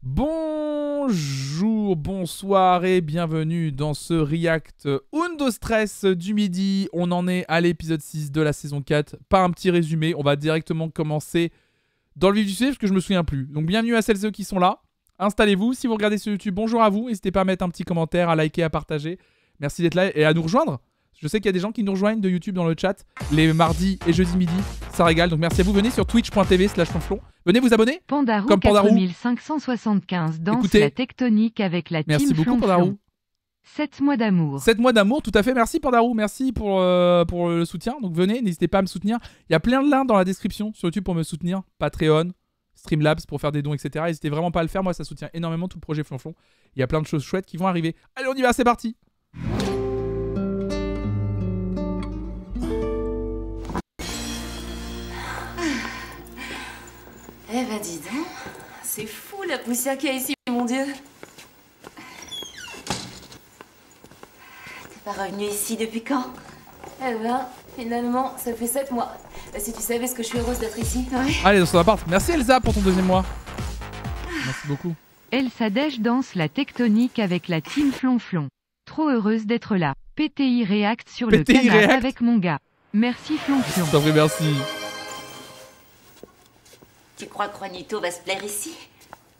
Bonjour, bonsoir et bienvenue dans ce React Undo Stress du midi. On en est à l'épisode 6 de la saison 4. Pas un petit résumé, on va directement commencer dans le vif du sujet parce que je me souviens plus. Donc bienvenue à celles et ceux qui sont là. Installez-vous. Si vous regardez sur YouTube, bonjour à vous. N'hésitez pas à mettre un petit commentaire, à liker, à partager. Merci d'être là et à nous rejoindre. Je sais qu'il y a des gens qui nous rejoignent de YouTube dans le chat les mardis et jeudis midi. Ça régale. Donc merci à vous. Venez sur twitch.tv/tonflon. Venez vous abonner. Pandarou comme Pandarou 4575 danse Écoutez, la tectonique avec la merci team beaucoup Flonflon. Pandarou. 7 mois d'amour. 7 mois d'amour, tout à fait. Merci Pandarou, merci pour le soutien. Donc venez, n'hésitez pas à me soutenir. Il y a plein de liens dans la description sur YouTube pour me soutenir. Patreon, Streamlabs pour faire des dons, etc. N'hésitez vraiment pas à le faire. Moi, ça soutient énormément tout le projet Flonflon. Il y a plein de choses chouettes qui vont arriver. Allez, on y va, c'est parti. Eh ben dis donc, c'est fou la poussière qu'il y a ici, mon Dieu. T'es pas revenu ici depuis quand? Eh ben, finalement, ça fait 7 mois. Si tu savais ce que je suis heureuse d'être ici. Ouais. Allez, dans son appart. Merci Elsa pour ton deuxième mois. Merci beaucoup. Elsa Dej danse la tectonique avec la team Flonflon. Trop heureuse d'être là. PTI React sur le PTI canal React. avec mon gars. Merci Flonflon. T'en prie, merci. Tu crois que Juanito va se plaire ici?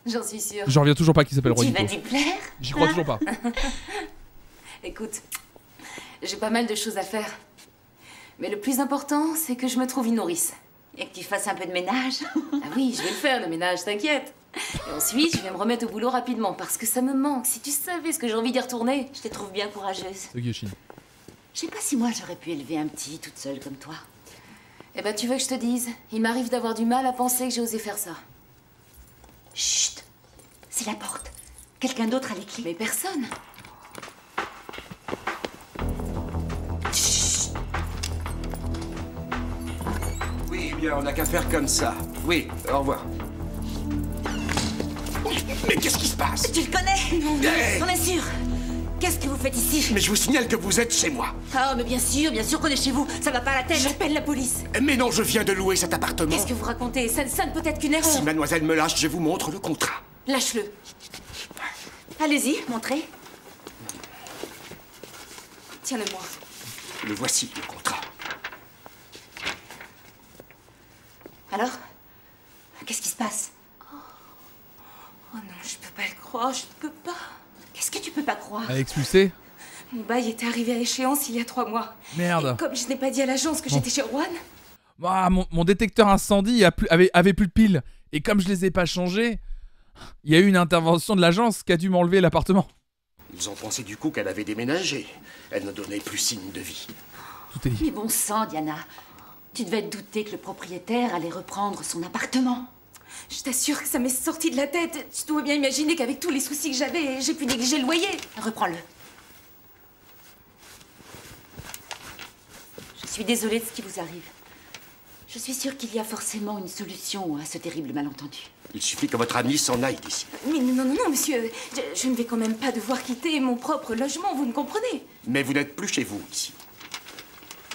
J'en suis sûre. J'en reviens toujours pas qui s'appelle Tu Juanito. vas lui plaire? J'y crois toujours pas. Écoute, j'ai pas mal de choses à faire. Mais le plus important, c'est que je me trouve une nourrice. Et que tu fasses un peu de ménage. Ah oui, je vais le faire, le ménage, t'inquiète. Et ensuite, je vais me remettre au boulot rapidement, parce que ça me manque. Si tu savais ce que j'ai envie d'y retourner. Je te trouve bien courageuse. C'est Gyoshin. Je sais pas si moi j'aurais pu élever un petit toute seule comme toi. Eh ben, tu veux que je te dise? Il m'arrive d'avoir du mal à penser que j'ai osé faire ça. Chut. C'est la porte. Quelqu'un d'autre a les clés. Mais personne. Chut. Oui, bien, on n'a qu'à faire comme ça. Oui, au revoir. Mais qu'est-ce qui se passe? Tu le connais? Hey. On est sûr. Qu'est-ce que vous faites ici? Mais je vous signale que vous êtes chez moi. Ah, mais bien sûr qu'on est chez vous. Ça va pas à la tête. J'appelle la police. Mais non, je viens de louer cet appartement. Qu'est-ce que vous racontez? Ça ne peut être qu'une erreur. Si mademoiselle me lâche, je vous montre le contrat. Lâche-le. Allez-y, montrez. Tiens-le-moi. Le voici, le contrat. Alors? Qu'est-ce qui se passe? Oh non, je peux pas le croire, je ne peux pas. Qu'est-ce que tu peux pas croire? À expulser. Mon bail était arrivé à échéance il y a 3 mois. Merde. Et comme je n'ai pas dit à l'agence que j'étais chez Juan, Ah, mon détecteur incendie avait plus de piles. Et comme je les ai pas changés, il y a eu une intervention de l'agence qui a dû m'enlever l'appartement. Ils ont pensé du coup qu'elle avait déménagé. Elle ne donnait plus signe de vie. Tout est dit. Mais bon sang, Diana. Tu devais te douter que le propriétaire allait reprendre son appartement. je t'assure que ça m'est sorti de la tête. Tu dois bien imaginer qu'avec tous les soucis que j'avais, j'ai pu négliger le loyer. Reprends-le. Je suis désolée de ce qui vous arrive. Je suis sûre qu'il y a forcément une solution à ce terrible malentendu. Il suffit que votre ami s'en aille d'ici. Mais non, monsieur, je ne vais quand même pas devoir quitter mon propre logement, vous me comprenez? Mais vous n'êtes plus chez vous, ici.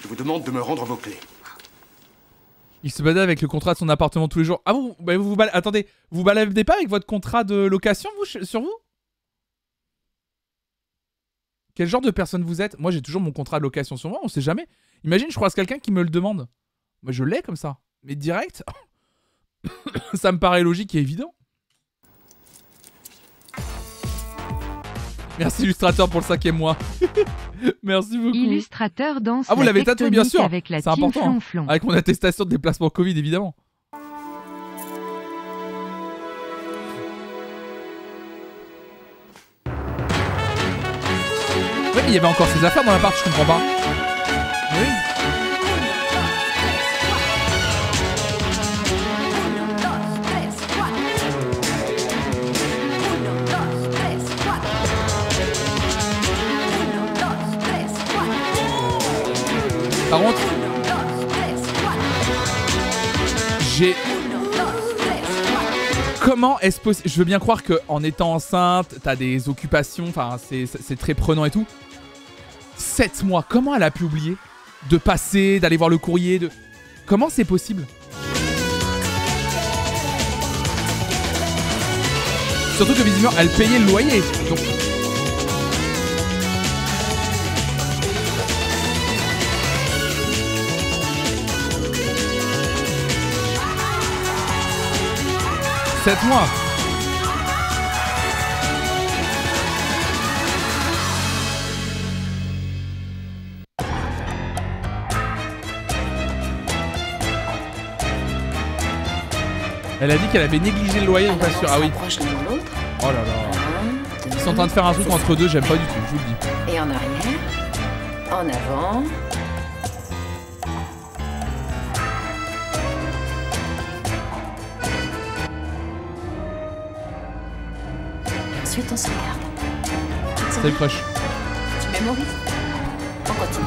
Je vous demande de me rendre vos clés. Il se baladait avec le contrat de son appartement tous les jours. Ah attendez, vous baladez pas avec votre contrat de location, vous, sur vous? Quel genre de personne vous êtes? Moi, j'ai toujours mon contrat de location sur moi, on sait jamais. Imagine, je croise quelqu'un qui me le demande. Moi, je l'ai comme ça. Mais direct, ça me paraît logique et évident. Merci Illustrateur pour le 5e mois. Merci beaucoup. Illustrateur danse Ah, vous la l'avez tatoué, bien tectonique sûr. avec la C'est team important. Flonflon. Avec mon attestation de déplacement Covid, évidemment. Oui, mais il y avait encore ses affaires dans l'appart, je comprends pas. Oui. Par contre, comment est-ce possible? Je veux bien croire qu'en étant enceinte, t'as des occupations, enfin c'est très prenant et tout. 7 mois, comment elle a pu oublier de passer, d'aller voir le courrier, de... Comment c'est possible? Surtout que visiblement, elle payait le loyer. Donc... Sept mois. Elle a dit qu'elle avait négligé le loyer, donc pas sûr. Ah oui. Oh là là. Ils sont en train de faire un truc entre deux, j'aime pas du tout, je vous le dis. Et en arrière. En avant. Ensuite, on se regarde. C'est le crush. Tu mémorises? On continue.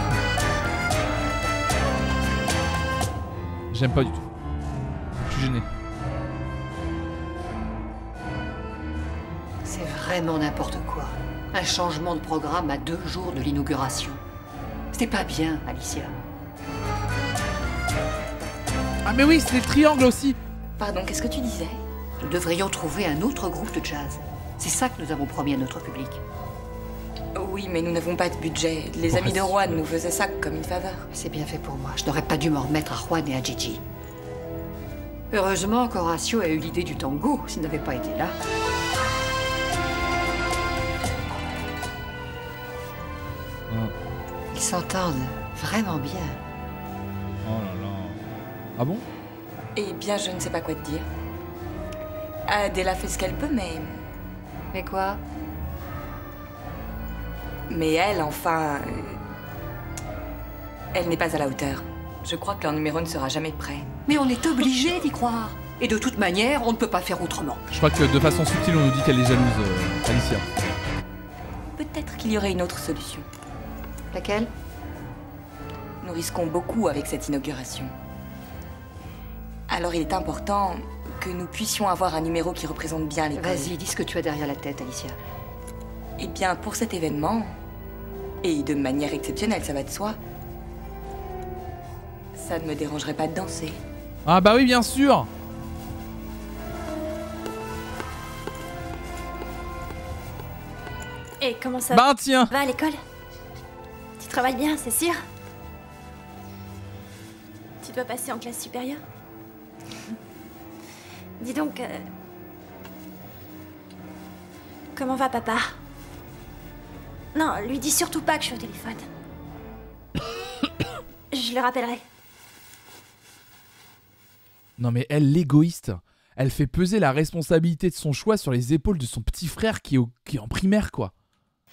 J'aime pas du tout. Je suis gêné. C'est vraiment n'importe quoi. Un changement de programme à 2 jours de l'inauguration. C'est pas bien, Alicia. Ah mais oui, c'est les triangles aussi. Pardon, qu'est-ce que tu disais? Nous devrions trouver un autre groupe de jazz. C'est ça que nous avons promis à notre public. Oui, mais nous n'avons pas de budget. Les amis de Juan nous faisaient ça comme une faveur. C'est bien fait pour moi. Je n'aurais pas dû m'en remettre à Juan et à Gigi. Heureusement qu'Horacio a eu l'idée du tango. S'il n'avait pas été là... Ils s'entendent vraiment bien. Oh là là. Ah bon? Eh bien, je ne sais pas quoi te dire. Adela fait ce qu'elle peut, mais... Mais quoi? Mais elle, enfin... Elle n'est pas à la hauteur. Je crois que leur numéro ne sera jamais prêt. Mais on est obligé d'y croire. Et de toute manière, on ne peut pas faire autrement. Je crois que de façon subtile, on nous dit qu'elle est jalouse, Alicia. Peut-être qu'il y aurait une autre solution. Laquelle? Nous risquons beaucoup avec cette inauguration. Alors il est important que nous puissions avoir un numéro qui représente bien l'école. Vas-y, dis ce que tu as derrière la tête, Alicia. Eh bien, pour cet événement, et de manière exceptionnelle, ça va de soi, ça ne me dérangerait pas de danser. Ah bah oui, bien sûr. Et comment ça Bah tiens. va à l'école? Tu travailles bien, c'est sûr? Tu dois passer en classe supérieure? Dis donc... Comment va papa? Non, lui dis surtout pas que je suis au téléphone. Je le rappellerai. Non mais elle, l'égoïste, elle fait peser la responsabilité de son choix sur les épaules de son petit frère qui est en primaire, quoi.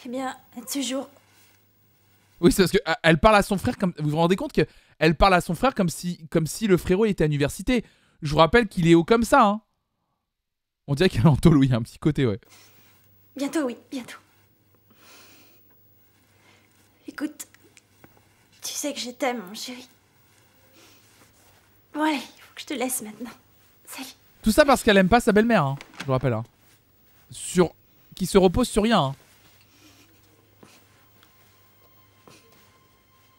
Eh bien, toujours... Oui, c'est parce qu'elle parle à son frère comme... Vous vous rendez compte qu'elle parle à son frère comme si le frérot était à l'université. Je vous rappelle qu'il est haut comme ça, hein. On dirait qu'elle est en tôle, oui, il y a un petit côté, ouais. Bientôt, oui, bientôt. Écoute, tu sais que je t'aime, mon chéri. Bon allez, il faut que je te laisse maintenant. Salut. Tout ça parce qu'elle aime pas sa belle-mère, hein, je vous rappelle. Hein. Qui se repose sur rien. Hein.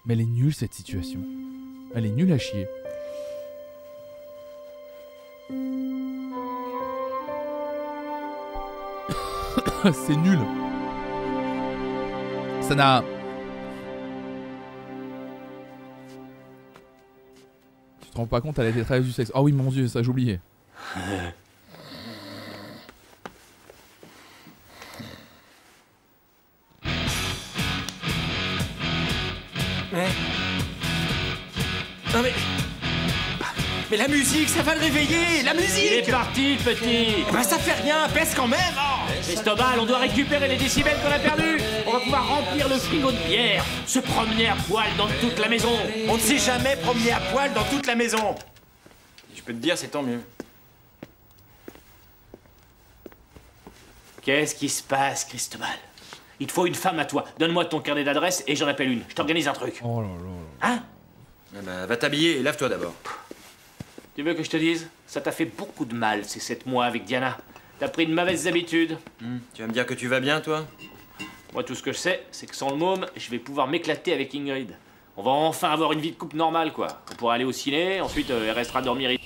Mais elle est nulle, cette situation. Elle est nulle à chier. C'est nul. Ça n'a... Tu te rends pas compte, elle a été travailleuse du sexe. Ah oui, mon dieu, ça j'oubliais. Non mais la musique, ça va le réveiller. La musique. Il est parti, le petit. Bah ça fait rien, baisse quand même. Oh. Cristobal, on doit récupérer les décibels qu'on a perdus. On va pouvoir remplir le frigo de bière, se promener à poil dans toute la maison. On ne s'est jamais promené à poil dans toute la maison. Je peux te dire, c'est tant mieux. Qu'est-ce qui se passe, Cristobal? Il te faut une femme à toi. Donne-moi ton carnet d'adresse et j'en appelle une. Je t'organise un truc. Oh là là. Hein? Ah bah, va t'habiller et lave-toi d'abord. Tu veux que je te dise? Ça t'a fait beaucoup de mal ces 7 mois avec Diana. T'as pris de mauvaises habitudes. Tu vas me dire que tu vas bien, toi? Moi, tout ce que je sais, c'est que sans le môme, je vais pouvoir m'éclater avec Ingrid. On va enfin avoir une vie de couple normale, quoi. On pourra aller au ciné, ensuite elle restera dormir.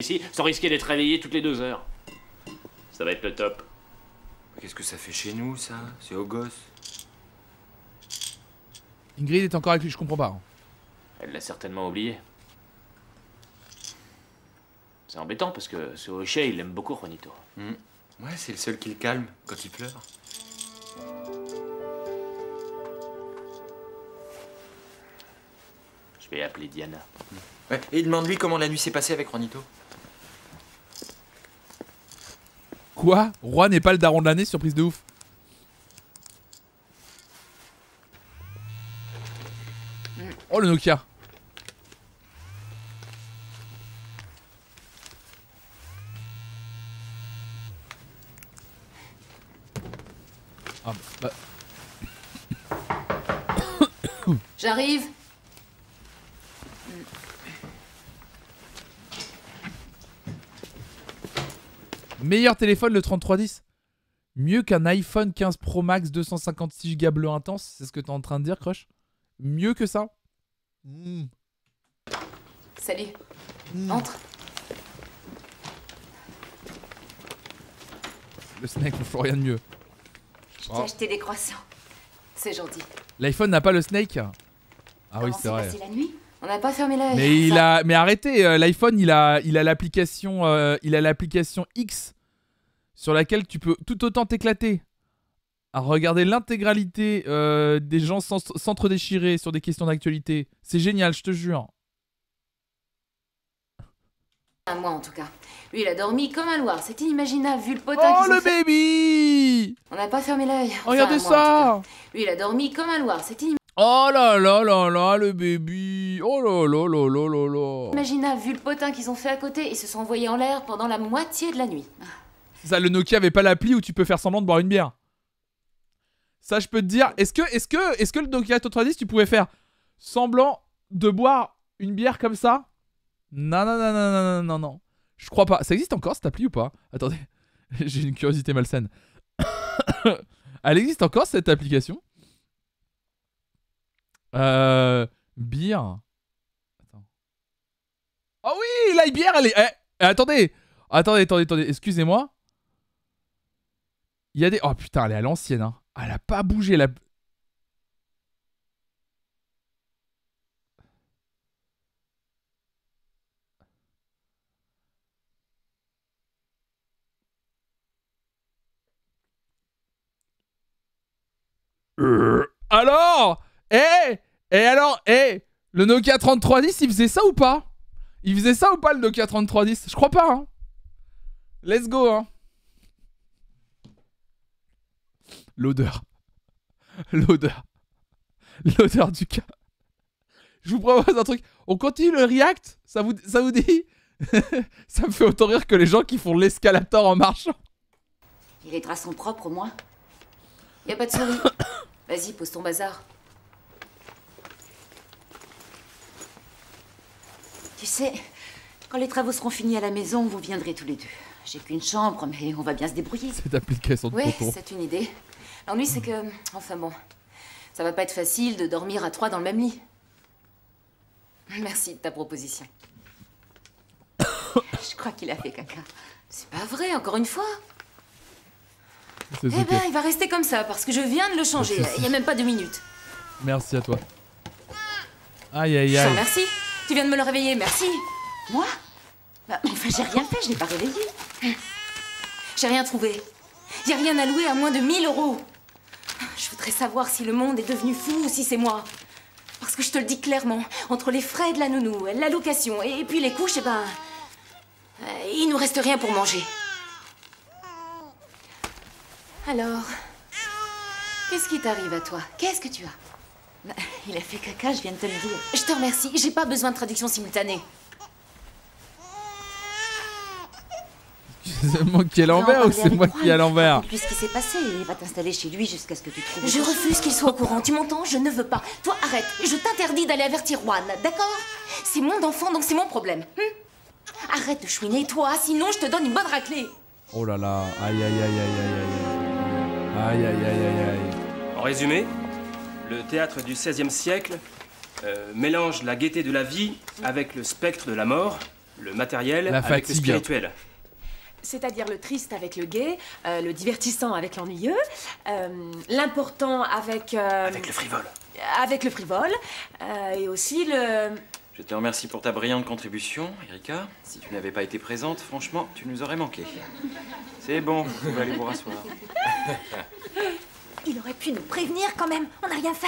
ici sans risquer d'être réveillé toutes les 2 heures. Ça va être le top. Qu'est-ce que ça fait chez nous, ça? C'est aux gosses. Ingrid est encore avec lui, je comprends pas. Elle l'a certainement oublié. C'est embêtant parce que ce Hochet, il aime beaucoup Juanito. Ouais, c'est le seul qui le calme quand il pleure. Je vais appeler Diana. Ouais, et demande-lui comment la nuit s'est passée avec Juanito. Quoi? Roi n'est pas le daron de l'année, surprise de ouf. Oh le Nokia. Ah bah. J'arrive. Meilleur téléphone le 3310. Mieux qu'un iPhone 15 Pro Max 256 Go bleu intense. C'est ce que t'es en train de dire, Crush? Mieux que ça? Salut. Entre. Le snake ne fait rien de mieux. Je t'ai acheté des croissants. C'est gentil. L'iPhone n'a pas le snake? Ah oui, Comment c'est vrai. s'est passée la nuit? On n'a pas fermé l'œil. Mais mais arrêtez, l'iPhone il a l'application X sur laquelle tu peux tout autant t'éclater à regarder l'intégralité des gens s'entre-déchirer sur des questions d'actualité. C'est génial, je te jure. Moi en tout cas. Lui il a dormi comme un loir. C'est inimaginable vu le potin Oh qu'ils ont le fait. baby! On n'a pas fermé l'œil. Enfin, Regardez moi, en ça! tout cas. Lui il a dormi comme un loir. C'est Oh là là là là, le baby! Oh là là là là là là! inimaginable vu le potin qu'ils ont fait à côté. Ils se sont envoyés en l'air pendant la moitié de la nuit. Ça, le Nokia avait pas l'appli où tu peux faire semblant de boire une bière. Ça, je peux te dire. Est-ce que le Nokia 3310, tu pouvais faire semblant de boire une bière comme ça? Non, non, non, non, non, non, non, non. Je crois pas. Ça existe encore cette appli ou pas? Attendez, j'ai une curiosité malsaine. Elle existe encore cette application? Bière. Attends. Oh oui, la bière, elle est. Attendez. Attendez. Excusez-moi. Il y a des. Oh putain, elle est à l'ancienne. Hein. Elle a pas bougé la. Alors, le Nokia 3310, il faisait ça ou pas? Il faisait ça ou pas le Nokia 3310? Je crois pas, hein. Let's go, hein. L'odeur. L'odeur du cas. Je vous propose un truc. On continue le react? Ça vous dit? Ça me fait autant rire que les gens qui font l'escalator en marchant. Et les draps sont propres au moins. Y a pas de souris. Vas-y, pose ton bazar. Tu sais, quand les travaux seront finis à la maison, vous viendrez tous les deux. J'ai qu'une chambre, mais on va bien se débrouiller. Cette application de Oui, tonton. c'est une idée. L'ennui, c'est que... Enfin bon, ça va pas être facile de dormir à 3 dans le même lit. Merci de ta proposition. Je crois qu'il a fait caca. C'est pas vrai, encore une fois. Eh ben, il va rester comme ça, parce que je viens de le changer. Il y a même pas 2 minutes. Merci à toi. Aïe aïe Je te aïe. remercie. Tu viens de me le réveiller, merci. Moi? Bah, enfin, j'ai rien fait, je l'ai pas réveillé. J'ai rien trouvé. Y a rien à louer à moins de 1000 €. Je voudrais savoir si le monde est devenu fou ou si c'est moi. Parce que je te le dis clairement, entre les frais de la nounou, la location et puis les couches, eh ben... il nous reste rien pour manger. Alors... Qu'est-ce qui t'arrive à toi? Qu'est-ce que tu as? Bah, il a fait caca, je viens de te le dire. Je te remercie, j'ai pas besoin de traduction simultanée. C'est moi qui ai l'envers ou c'est moi qui ai à l'envers? Puis ce qui s'est passé, il va t'installer chez lui jusqu'à ce que tu trouves... Je refuse qu'il soit au courant, tu m'entends? Je ne veux pas. Toi, arrête. Je t'interdis d'aller avertir Juan, d'accord? C'est mon enfant, donc c'est mon problème. Arrête de chouiner, toi, sinon je te donne une bonne raclée. Oh là là, aïe aïe aïe aïe aïe aïe. Aïe aïe aïe aïe aïe. En résumé, le théâtre du XVIe siècle mélange la gaieté de la vie avec le spectre de la mort Le matériel La avec le fatigue. spirituel. C'est-à-dire le triste avec le gai, le divertissant avec l'ennuyeux, l'important avec... Avec le frivole. Avec le frivole, et aussi le... Je te remercie pour ta brillante contribution, Erika. Si tu n'avais pas été présente, franchement, tu nous aurais manqué. C'est bon, vous pouvez aller vous rasseoir. Il aurait pu nous prévenir quand même, on n'a rien fait.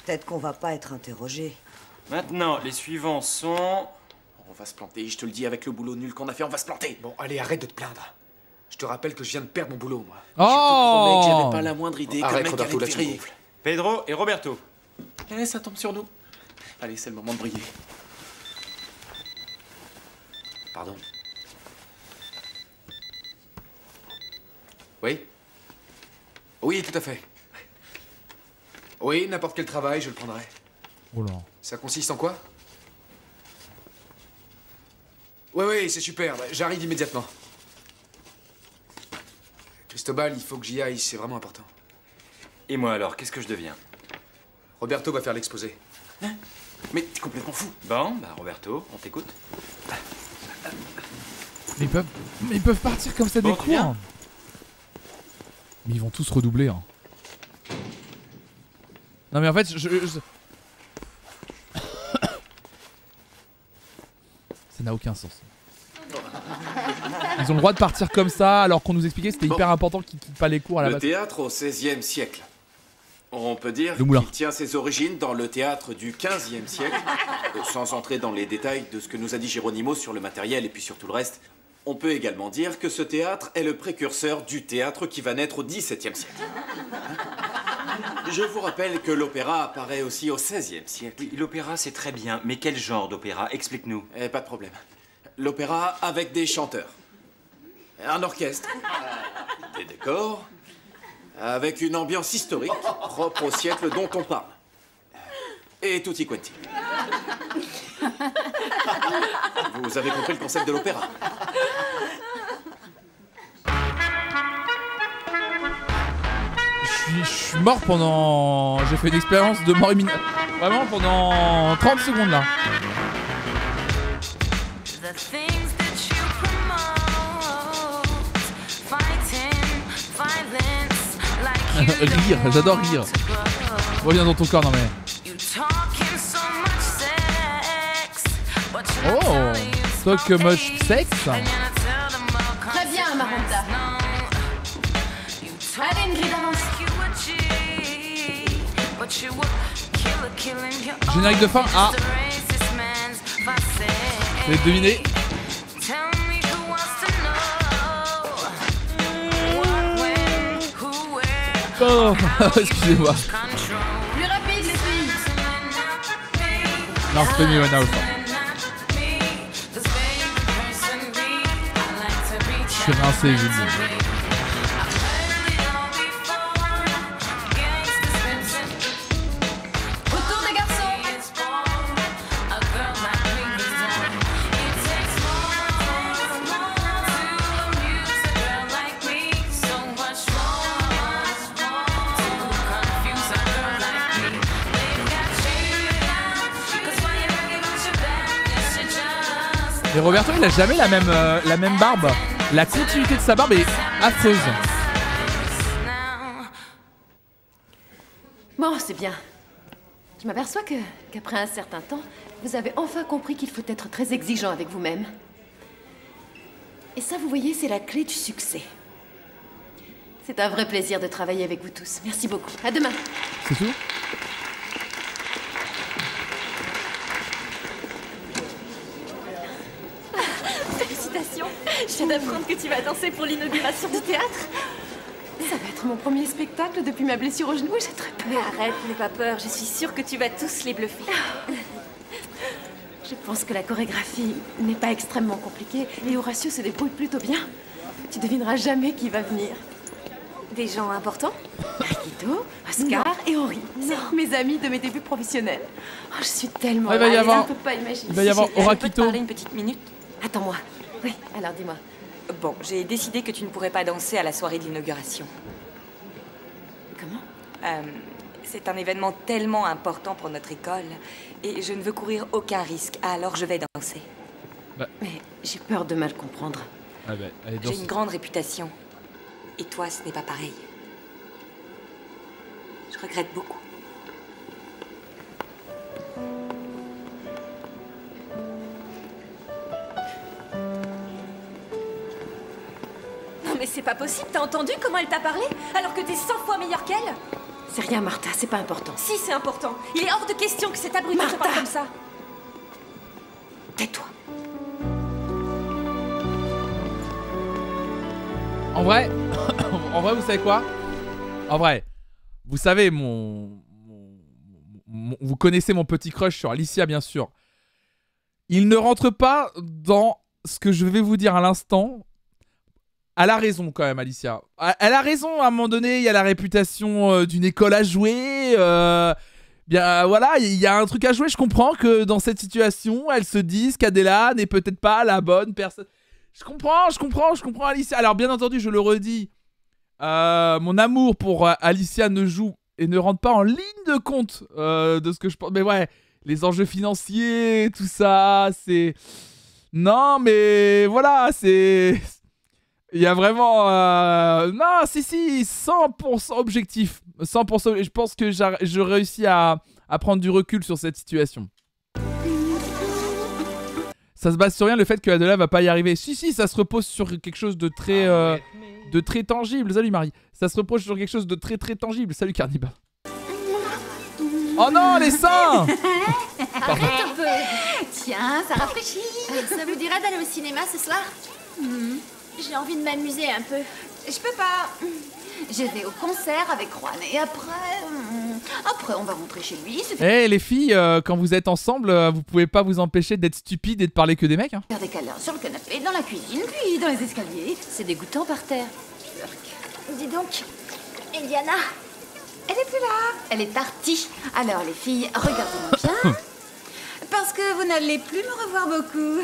Peut-être qu'on va pas être interrogé. Maintenant, les suivants sont... On va se planter, je te le dis, avec le boulot nul qu'on a fait, on va se planter. Bon, allez, arrête de te plaindre. Je te rappelle que je viens de perdre mon boulot, moi. Je te promets que j'avais Oh pas la moindre idée Arrête, que le mec Roberto, allait là, te tu me virer. gonfles. Pedro et Roberto. Eh, ça tombe sur nous. Allez, c'est le moment de briller. Pardon. Oui? Oui, tout à fait. Oui, n'importe quel travail, je le prendrai. Oh là. Ça consiste en quoi? Oui, c'est super. J'arrive immédiatement. Cristobal, il faut que j'y aille, c'est vraiment important. Et moi alors, qu'est-ce que je deviens? Roberto va faire l'exposé. Hein? Mais t'es complètement fou. Bon, bah Roberto, on t'écoute. Mais ils peuvent partir comme ça des Bon, cours. tu viens. Mais ils vont tous redoubler. Hein. Non mais en fait, ça n'a aucun sens. Ils ont le droit de partir comme ça alors qu'on nous expliquait que c'était hyper important qu'ils quittent pas les cours à la Le base. théâtre au XVIe siècle. On peut dire Le moulin. qu'il tient ses origines dans le théâtre du XVe siècle. Sans entrer dans les détails de ce que nous a dit Geronimo sur le matériel et puis sur tout le reste, on peut également dire que ce théâtre est le précurseur du théâtre qui va naître au XVIIe siècle. Je vous rappelle que l'opéra apparaît aussi au XVIe siècle. Oui, l'opéra c'est très bien, mais quel genre d'opéra? Explique-nous. Pas de problème. L'opéra avec des chanteurs, un orchestre, des décors, avec une ambiance historique propre au siècle dont on parle. Et tutti quanti. Vous avez compris le concept de l'opéra. Je suis mort pendant... J'ai fait une expérience de mort imminente. Vraiment pendant 30 secondes là. Rire, j'adore rire. Reviens dans ton corps, non mais... Oh, talk much sex. Très bien, Amaranta. Allez, Ingrid, avance. Générique de fin. Ah, vous avez deviné. Oh, excusez-moi. Plus rapide, les filles. Non, c'est pas mieux now. Je suis rincé, je dis. Retour des garçons. Mais Roberto, il a jamais la même barbe. La continuité de sa barbe est affreuse. Bon, c'est bien. Je m'aperçois qu'après un certain temps, vous avez enfin compris qu'il faut être très exigeant avec vous-même. Et ça, vous voyez, c'est la clé du succès. C'est un vrai plaisir de travailler avec vous tous. Merci beaucoup. À demain. C'est tout? Félicitations. Je viens d'apprendre que tu vas danser pour l'inauguration du théâtre. Ça va être mon premier spectacle depuis ma blessure au genou et j'ai très peur. Mais arrête, n'aie pas peur. Je suis sûre que tu vas tous les bluffer. Je pense que la chorégraphie n'est pas extrêmement compliquée et Horatio se débrouille plutôt bien. Tu devineras jamais qui va venir. Des gens importants? Riquito, Oscar et Henri. C'est mes amis de mes débuts professionnels. Oh, je suis tellement Il va y heureuse, avoir- on ne peut pas imaginer. Il va y avoir Je peux te Horakito. parler une petite minute? Attends-moi. Oui, alors dis-moi. Bon, j'ai décidé que tu ne pourrais pas danser à la soirée de l'inauguration. Comment? C'est un événement tellement important pour notre école et je ne veux courir aucun risque, alors je vais danser. Mais j'ai peur de mal comprendre. Ah bah, allez, J'ai une grande réputation. Et toi, ce n'est pas pareil. Je regrette beaucoup. Non mais c'est pas possible, t'as entendu comment elle t'a parlé? Alors que t'es 100 fois meilleure qu'elle? C'est rien, Martha, c'est pas important. Si, c'est important. Il est hors de question que cet abruti te parle comme ça. Tais-toi. En vrai, vous savez quoi? En vrai, vous savez vous connaissez mon petit crush sur Alicia, bien sûr. Il ne rentre pas dans ce que je vais vous dire à l'instant. Elle a raison quand même, Alicia. Elle a raison, à un moment donné, il y a la réputation d'une école à jouer. Bien voilà, il y a un truc à jouer. Je comprends que dans cette situation, elle se dise qu'Adela n'est peut-être pas la bonne personne. Je comprends, Alicia. Alors bien entendu, je le redis, mon amour pour Alicia ne joue et ne rentre pas en ligne de compte de ce que je pense. Mais ouais, les enjeux financiers, tout ça, c'est... Non, mais voilà, c'est... Il y a vraiment... Non, si, 100% objectif. 100%. Et je pense que je réussis à prendre du recul sur cette situation. Ça se base sur rien, le fait que Adela va pas y arriver. Si, ça se repose sur quelque chose de très tangible. Salut Marie. Ça se repose sur quelque chose de très tangible. Salut Carniba. Oh non, les seins. Arrête un peu. Tiens, ça rafraîchit. Ça vous dirait d'aller au cinéma ce soir? J'ai envie de m'amuser un peu. Je peux pas. Je vais au concert avec Juan et après on va rentrer chez lui. Eh les filles, quand vous êtes ensemble, vous pouvez pas vous empêcher d'être stupide et de parler que des mecs. Hein. Faire des câlins sur le canapé, dans la cuisine, puis dans les escaliers. C'est dégoûtant par terre. Dis donc, Indiana. Elle est plus là. Elle est partie. Alors les filles, regardez-moi bien. Parce que vous n'allez plus me revoir beaucoup.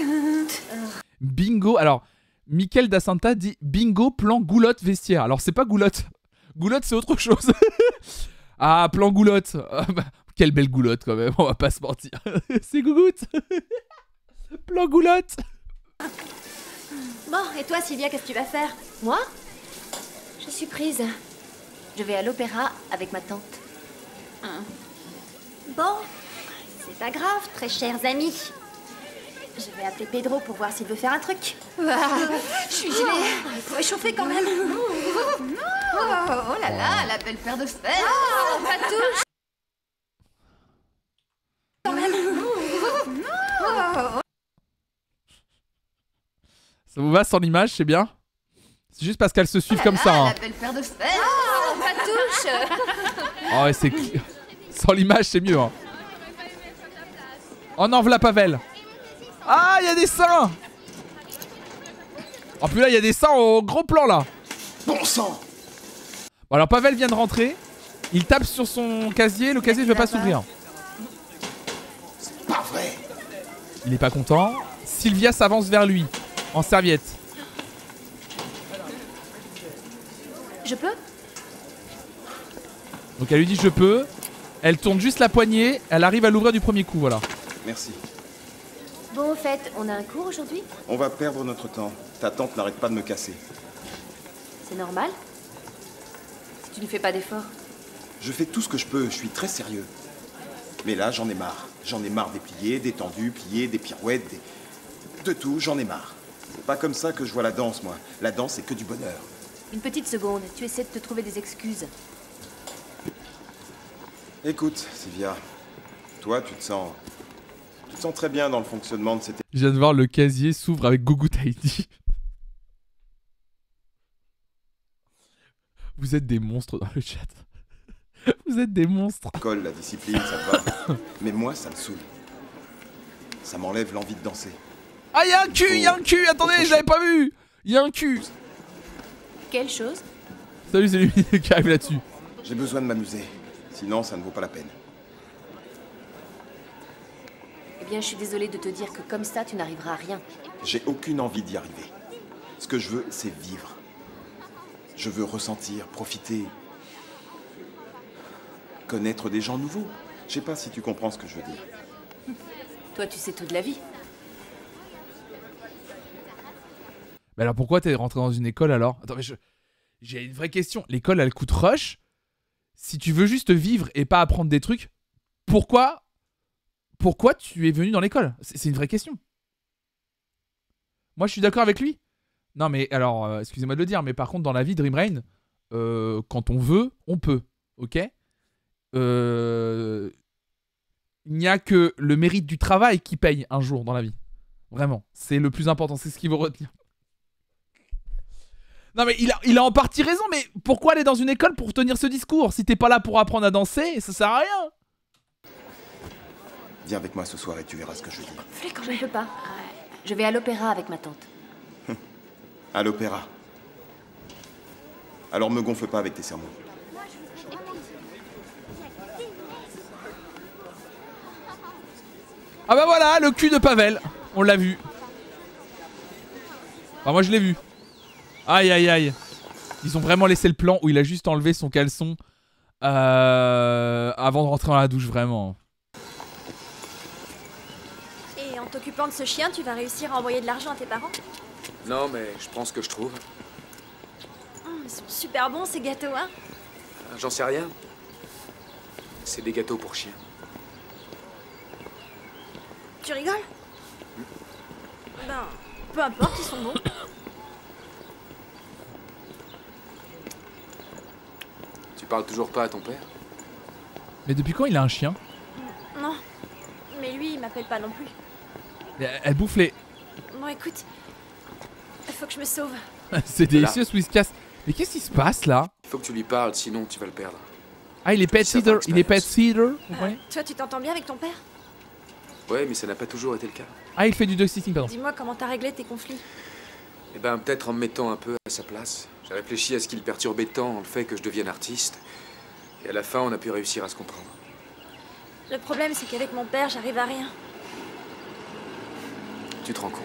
Bingo. Alors, Michael Da Santa dit bingo plan goulotte vestiaire. Alors c'est pas goulotte. Goulotte c'est autre chose. Ah, plan goulotte. Quelle belle goulotte quand même, on va pas se mentir. C'est gougoute. Plan goulotte. Bon, et toi Sylvia, qu'est-ce que tu vas faire? Moi? Je suis prise. Je vais à l'opéra avec ma tante. Bon, c'est pas grave, très chers amis. Je vais appeler Pedro pour voir s'il veut faire un truc. Je suis gelée. Il faut échauffer quand même. Oh là là, la belle paire de fesses. Oh, ma touche. Quand même. Ça vous va sans l'image, c'est bien? C'est juste parce qu'elles se suivent comme ça. Hein. La belle paire de fesses. Oh, ma touche. Oh ouais, c'est... Sans l'image, c'est mieux. Hein. Oh non, voilà Pavel. Ah, il y a des seins. Oh puis là, il y a des seins au gros plan là. Bon sang. Bon alors Pavel vient de rentrer. Il tape sur son casier. Le casier ne veut pas s'ouvrir. C'est pas vrai. Il est pas content. Sylvia s'avance vers lui. En serviette. Je peux? Donc elle lui dit je peux. Elle tourne juste la poignée. Elle arrive à l'ouvrir du premier coup, voilà. Merci. Bon, au fait, on a un cours aujourd'hui? On va perdre notre temps. Ta tante n'arrête pas de me casser. C'est normal? Si tu ne fais pas d'efforts. Je fais tout ce que je peux, je suis très sérieux. Mais là, j'en ai marre. J'en ai marre des pliés, des tendus, pliés, des pirouettes, de tout, j'en ai marre. C'est pas comme ça que je vois la danse, moi. La danse, c'est que du bonheur. Une petite seconde, tu essaies de te trouver des excuses. Écoute, Sylvia, toi, tu te sens très bien dans le fonctionnement de cette... Je viens de voir le casier s'ouvre avec Gougou Tahiti. Vous êtes des monstres dans le chat. Vous êtes des monstres. Colle, la discipline, ça te va. Mais moi, ça me saoule. Ça m'enlève l'envie de danser. Ah, il y a un cul, il y a un cul. Attendez, je l'avais pas vu. Il y a un cul. Quelle chose? Salut, c'est lui qui arrive là-dessus. J'ai besoin de m'amuser. Sinon, ça ne vaut pas la peine. Eh bien, je suis désolée de te dire que comme ça, tu n'arriveras à rien. J'ai aucune envie d'y arriver. Ce que je veux, c'est vivre. Je veux ressentir, profiter, connaître des gens nouveaux. Je sais pas si tu comprends ce que je veux dire. Toi, tu sais tout de la vie. Mais alors pourquoi t'es rentré dans une école alors? Attends, mais j'ai une vraie question. L'école, elle coûte rush. Si tu veux juste vivre et pas apprendre des trucs, pourquoi tu es venu dans l'école? C'est une vraie question. Moi, je suis d'accord avec lui. Non, mais alors, excusez-moi de le dire, mais par contre, dans la vie, Dream Rain, quand on veut, on peut. Ok? Il n'y a que le mérite du travail qui paye un jour dans la vie. Vraiment. C'est le plus important. C'est ce qu'il faut retenir. Non, mais il a en partie raison, mais pourquoi aller dans une école pour tenir ce discours? Si t'es pas là pour apprendre à danser, ça sert à rien. Viens avec moi ce soir et tu verras ce que je dis. Je ne peux pas. Je vais à l'opéra avec ma tante. À l'opéra. Alors me gonfle pas avec tes sermons. Ah bah voilà, le cul de Pavel. On l'a vu. Enfin, moi je l'ai vu. Aïe aïe aïe. Ils ont vraiment laissé le plan où il a juste enlevé son caleçon avant de rentrer dans la douche, vraiment. Et en t'occupant de ce chien, tu vas réussir à envoyer de l'argent à tes parents? Non, mais je pense que je trouve. Ils sont super bons ces gâteaux, hein? J'en sais rien. C'est des gâteaux pour chiens. Tu rigoles? Ben, peu importe, ils sont bons. Tu parles toujours pas à ton père? Mais depuis quand il a un chien? Non, mais lui, il m'appelle pas non plus. Elle bouffe les... Bon, écoute, il faut que je me sauve. C'est délicieux ce Whiskas. Mais qu'est-ce qui se passe là? Il faut que tu lui parles, sinon tu vas le perdre. Ah, il est pet sitter. Il est pet sitter. Ouais. Toi, tu t'entends bien avec ton père? Ouais, mais ça n'a pas toujours été le cas. Ah, il fait du dog sitting, pardon. Dis-moi comment t'as réglé tes conflits. Eh ben, peut-être en me mettant un peu à sa place. J'ai réfléchi à ce qui le perturbait tant, le fait que je devienne artiste. Et à la fin, on a pu réussir à se comprendre. Le problème, c'est qu'avec mon père, j'arrive à rien. Tu te rends compte?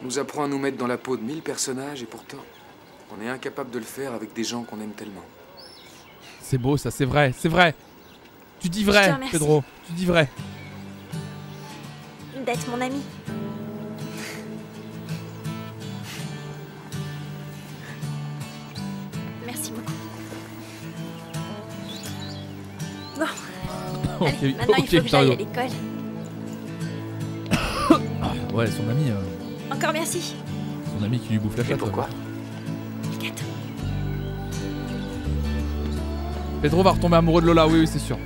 On nous apprend à nous mettre dans la peau de 1000 personnages et pourtant, on est incapable de le faire avec des gens qu'on aime tellement. C'est beau ça, c'est vrai, c'est vrai. Tu dis vrai, Pedro. Tu dis vrai. D'être mon ami. Merci beaucoup. Bon. Allez, maintenant il faut que j'aille à l'école. Ouais, son ami. Encore merci. Son ami qui lui bouffe la chatte. Pourquoi? Pedro va retomber amoureux de Lola, oui, c'est sûr.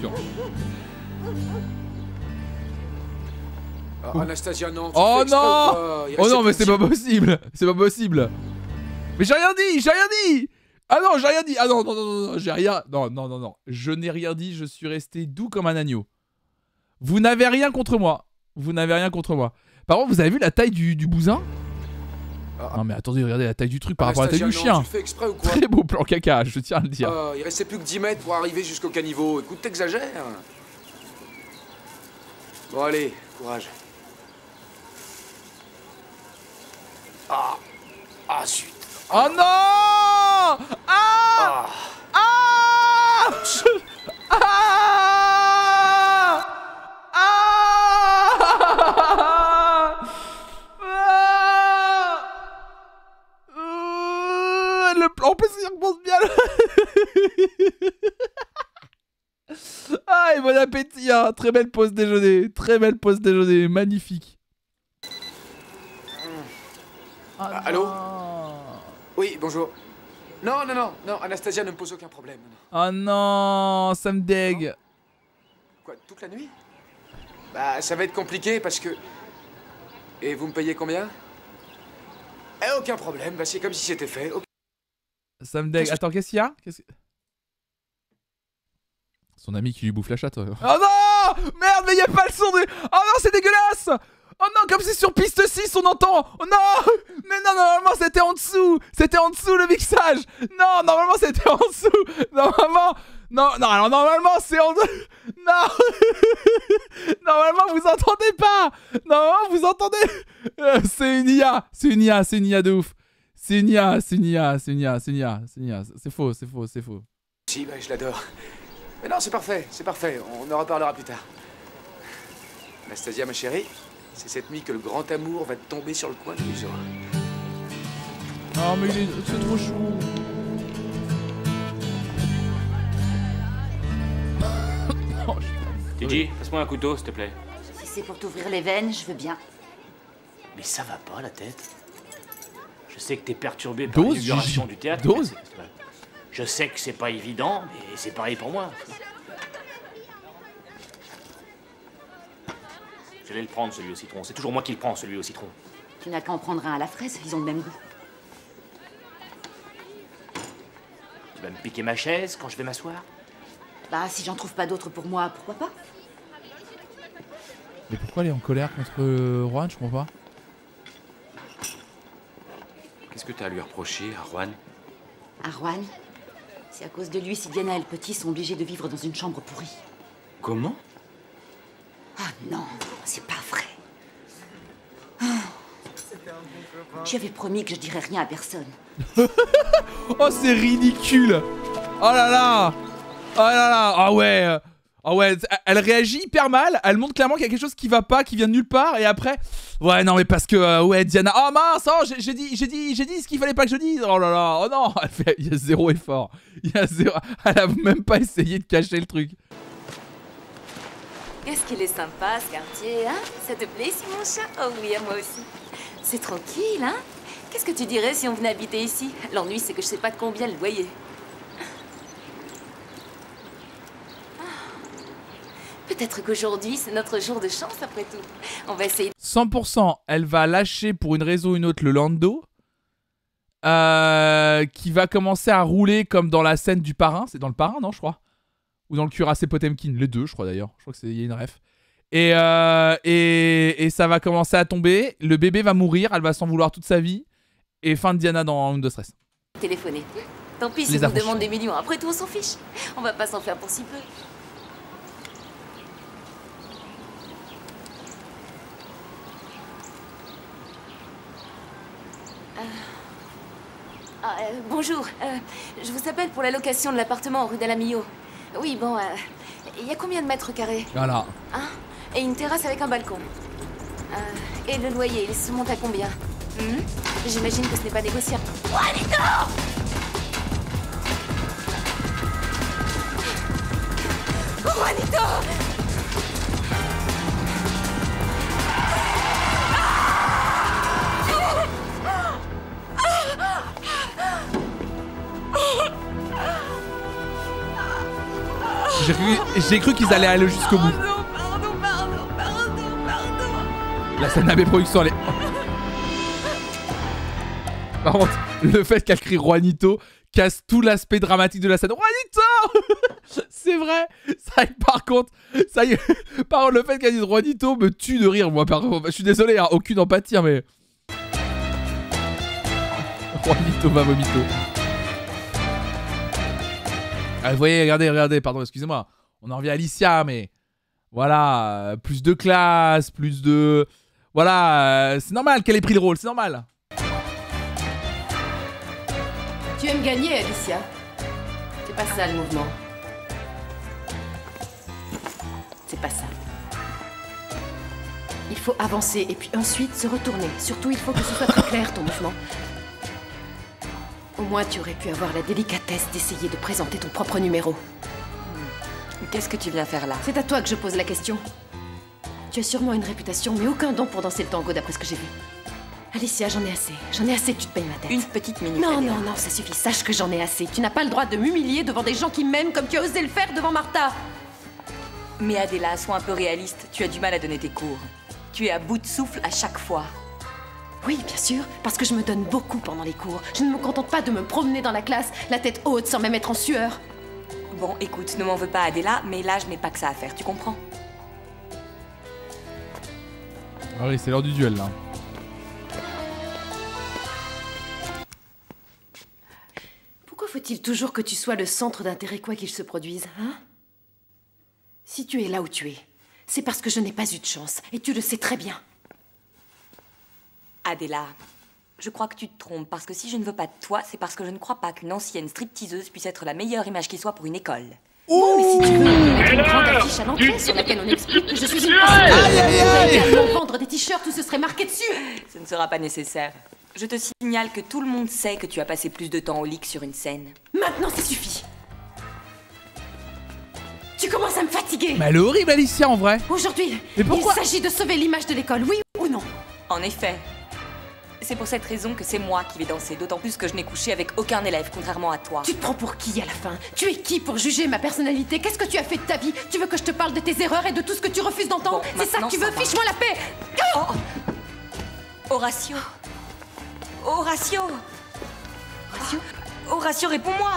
Sûr. Anastasia, non. Oh non! Oh non, mais c'est pas possible! C'est pas possible! Mais j'ai rien dit! J'ai rien dit! Ah non, j'ai rien dit! Ah non, non, non, non, j'ai rien. Non, non, non, non. Je n'ai rien dit, je suis resté doux comme un agneau. Vous n'avez rien contre moi. Vous n'avez rien contre moi. Par contre, vous avez vu la taille du bousin? Non mais attendez, regardez la taille du truc par rapport à la taille du chien. Tu fais exprès ou quoi? Très beau plan caca, je tiens à le dire. Il restait plus que 10 mètres pour arriver jusqu'au caniveau. Écoute, t'exagères. Bon allez, courage. Ah zut. Oh non! Ah! Ah! En plus, il repense bien. Ah, et bon appétit, hein. Très belle pause déjeuner. Très belle pause déjeuner. Magnifique. Allô? Oui, bonjour. Non, non, non, non, Anastasia ne me pose aucun problème. Oh non, ça me dégue. Quoi, toute la nuit? Bah, ça va être compliqué parce que... Et vous me payez combien? Aucun problème, bah c'est comme si c'était fait. Ça me dégue. Attends, qu'est-ce qu'il y a? Son ami qui lui bouffe la chatte. Oh non! Merde, mais il a pas le son de... Oh non, c'est dégueulasse! Oh non, comme c'est sur piste 6, on entend! Oh non! Mais non, normalement c'était en dessous! C'était en dessous le mixage! Non, normalement c'était en dessous! Normalement... Non, non, alors normalement c'est en dessous! Non! Normalement vous entendez pas! Normalement vous entendez... C'est une IA! C'est une IA, c'est une IA de ouf! C'est une IA, c'est une IA, c'est une IA, c'est une IA, c'est une IA. C'est faux, c'est faux, c'est faux. Si, bah je l'adore. Mais non, c'est parfait, on en reparlera plus tard. Anastasia, ma chérie, C'est cette nuit que le grand amour va te tomber sur le coin du museau. Oh mais c'est trop chou. Gigi, passe-moi un couteau, s'il te plaît. Si c'est pour t'ouvrir les veines, je veux bien. Mais ça va pas, la tête. Je sais que t'es perturbé par Dose, l'inauguration Gigi. du théâtre. Dose. Je sais que c'est pas évident, mais c'est pareil pour moi. J'allais le prendre, celui au citron. C'est toujours moi qui le prends, celui au citron. Tu n'as qu'à en prendre un à la fraise, ils ont le même goût. Tu vas me piquer ma chaise quand je vais m'asseoir? Bah, si j'en trouve pas d'autres pour moi, pourquoi pas? Mais pourquoi elle est en colère contre Juan? Je comprends pas. Qu'est-ce que t'as à lui reprocher, à Juan? À Juan, c'est à cause de lui si Diana et le petit sont obligés de vivre dans une chambre pourrie. Comment? Ah non, c'est pas vrai. J'avais promis que je dirais rien à personne. Oh, c'est ridicule. Oh là là. Oh là là. Ah ouais. Ah ouais, elle réagit hyper mal. Elle montre clairement qu'il y a quelque chose qui va pas, qui vient de nulle part. Et après, ouais, non, mais parce que, ouais, Diana. Oh mince, oh, j'ai dit ce qu'il fallait pas que je dise. Oh là là. Oh non. Il y a zéro effort. Elle a même pas essayé de cacher le truc. Qu'est-ce qu'il est sympa, ce quartier, hein? Ça te plaît ici, mon chat? Oh oui, à moi aussi. C'est tranquille, hein? Qu'est-ce que tu dirais si on venait habiter ici? L'ennui, c'est que je sais pas de combien le loyer. Peut-être qu'aujourd'hui, c'est notre jour de chance, après tout. On va essayer... 100%, elle va lâcher pour une raison ou une autre le Lando. Qui va commencer à rouler comme dans la scène du parrain. C'est dans le parrain, non, je crois? Ou dans le cuirassé Potemkin, les deux, je crois d'ailleurs. Je crois qu'il y a une ref. Et ça va commencer à tomber. Le bébé va mourir, elle va s'en vouloir toute sa vie. Et fin de Diana dans Undo Stress. Téléphoner. Tant pis si on nous demande des millions. Après tout, on s'en fiche. On va pas s'en faire pour si peu. Bonjour. Je vous appelle pour la location de l'appartement rue d'Alamillo. Oui, bon, il y a combien de mètres carrés? Voilà. Hein? Et une terrasse avec un balcon. Et le loyer, il se monte à combien? J'imagine que ce n'est pas négociable. Juanito! Juanito! J'ai cru qu'ils allaient aller jusqu'au bout. Pardon. La scène AB Production, elle est... Par contre, le fait qu'elle crie Juanito casse tout l'aspect dramatique de la scène. Juanito! C'est vrai. Ça, par contre, le fait qu'elle dise Juanito me tue de rire, moi. Je suis désolé, hein, aucune empathie, hein, mais... Juanito va vomito. Ah, vous voyez, regardez, pardon, excusez-moi. On en revient à Alicia, mais... Voilà, plus de classe, plus de... Voilà, c'est normal qu'elle ait pris le rôle, c'est normal. Tu aimes gagner, Alicia. C'est pas ça le mouvement. C'est pas ça. Il faut avancer et puis ensuite se retourner. Surtout, il faut que ce soit très clair, ton mouvement. Au moins, tu aurais pu avoir la délicatesse d'essayer de présenter ton propre numéro. Qu'est-ce que tu viens faire là? C'est à toi que je pose la question. Tu as sûrement une réputation, mais aucun don pour danser le tango d'après ce que j'ai vu. Alicia, j'en ai assez. J'en ai assez que tu te payes ma tête. Une petite minute. Non, ça suffit. Sache que j'en ai assez. Tu n'as pas le droit de m'humilier devant des gens qui m'aiment comme tu as osé le faire devant Martha. Mais Adela, sois un peu réaliste. Tu as du mal à donner tes cours. Tu es à bout de souffle à chaque fois. Oui, bien sûr, parce que je me donne beaucoup pendant les cours. Je ne me contente pas de me promener dans la classe, la tête haute, sans même être en sueur. Bon, écoute, ne m'en veux pas, Adela, mais là, je n'ai pas que ça à faire, tu comprends? Ah oui, c'est l'heure du duel, là. Pourquoi faut-il toujours que tu sois le centre d'intérêt quoi qu'il se produise, hein? Si tu es là où tu es, c'est parce que je n'ai pas eu de chance, et tu le sais très bien. Adela, je crois que tu te trompes, parce que si je ne veux pas de toi, c'est parce que je ne crois pas qu'une ancienne stripteaseuse puisse être la meilleure image qui soit pour une école. Bon, mais si tu veux... une grande affiche à l'entrée sur laquelle on explique que je suis une prostituée. On pourrait également vendre des t-shirts où ce serait marqué dessus. Ce ne sera pas nécessaire. Je te signale que tout le monde sait que tu as passé plus de temps au lit que sur une scène. Maintenant, ça suffit. Tu commences à me fatiguer. Mais elle est horrible, Alicia, en vrai. Aujourd'hui, mais pourquoi il s'agit de sauver l'image de l'école, oui ou non? En effet. C'est pour cette raison que c'est moi qui vais danser, d'autant plus que je n'ai couché avec aucun élève, contrairement à toi. Tu te prends pour qui à la fin? Tu es qui pour juger ma personnalité? Qu'est-ce que tu as fait de ta vie? Tu veux que je te parle de tes erreurs et de tout ce que tu refuses d'entendre? Bon, c'est ça que tu veux? Fiche-moi la paix. Horatio. Horatio. Horatio? Horatio, réponds-moi.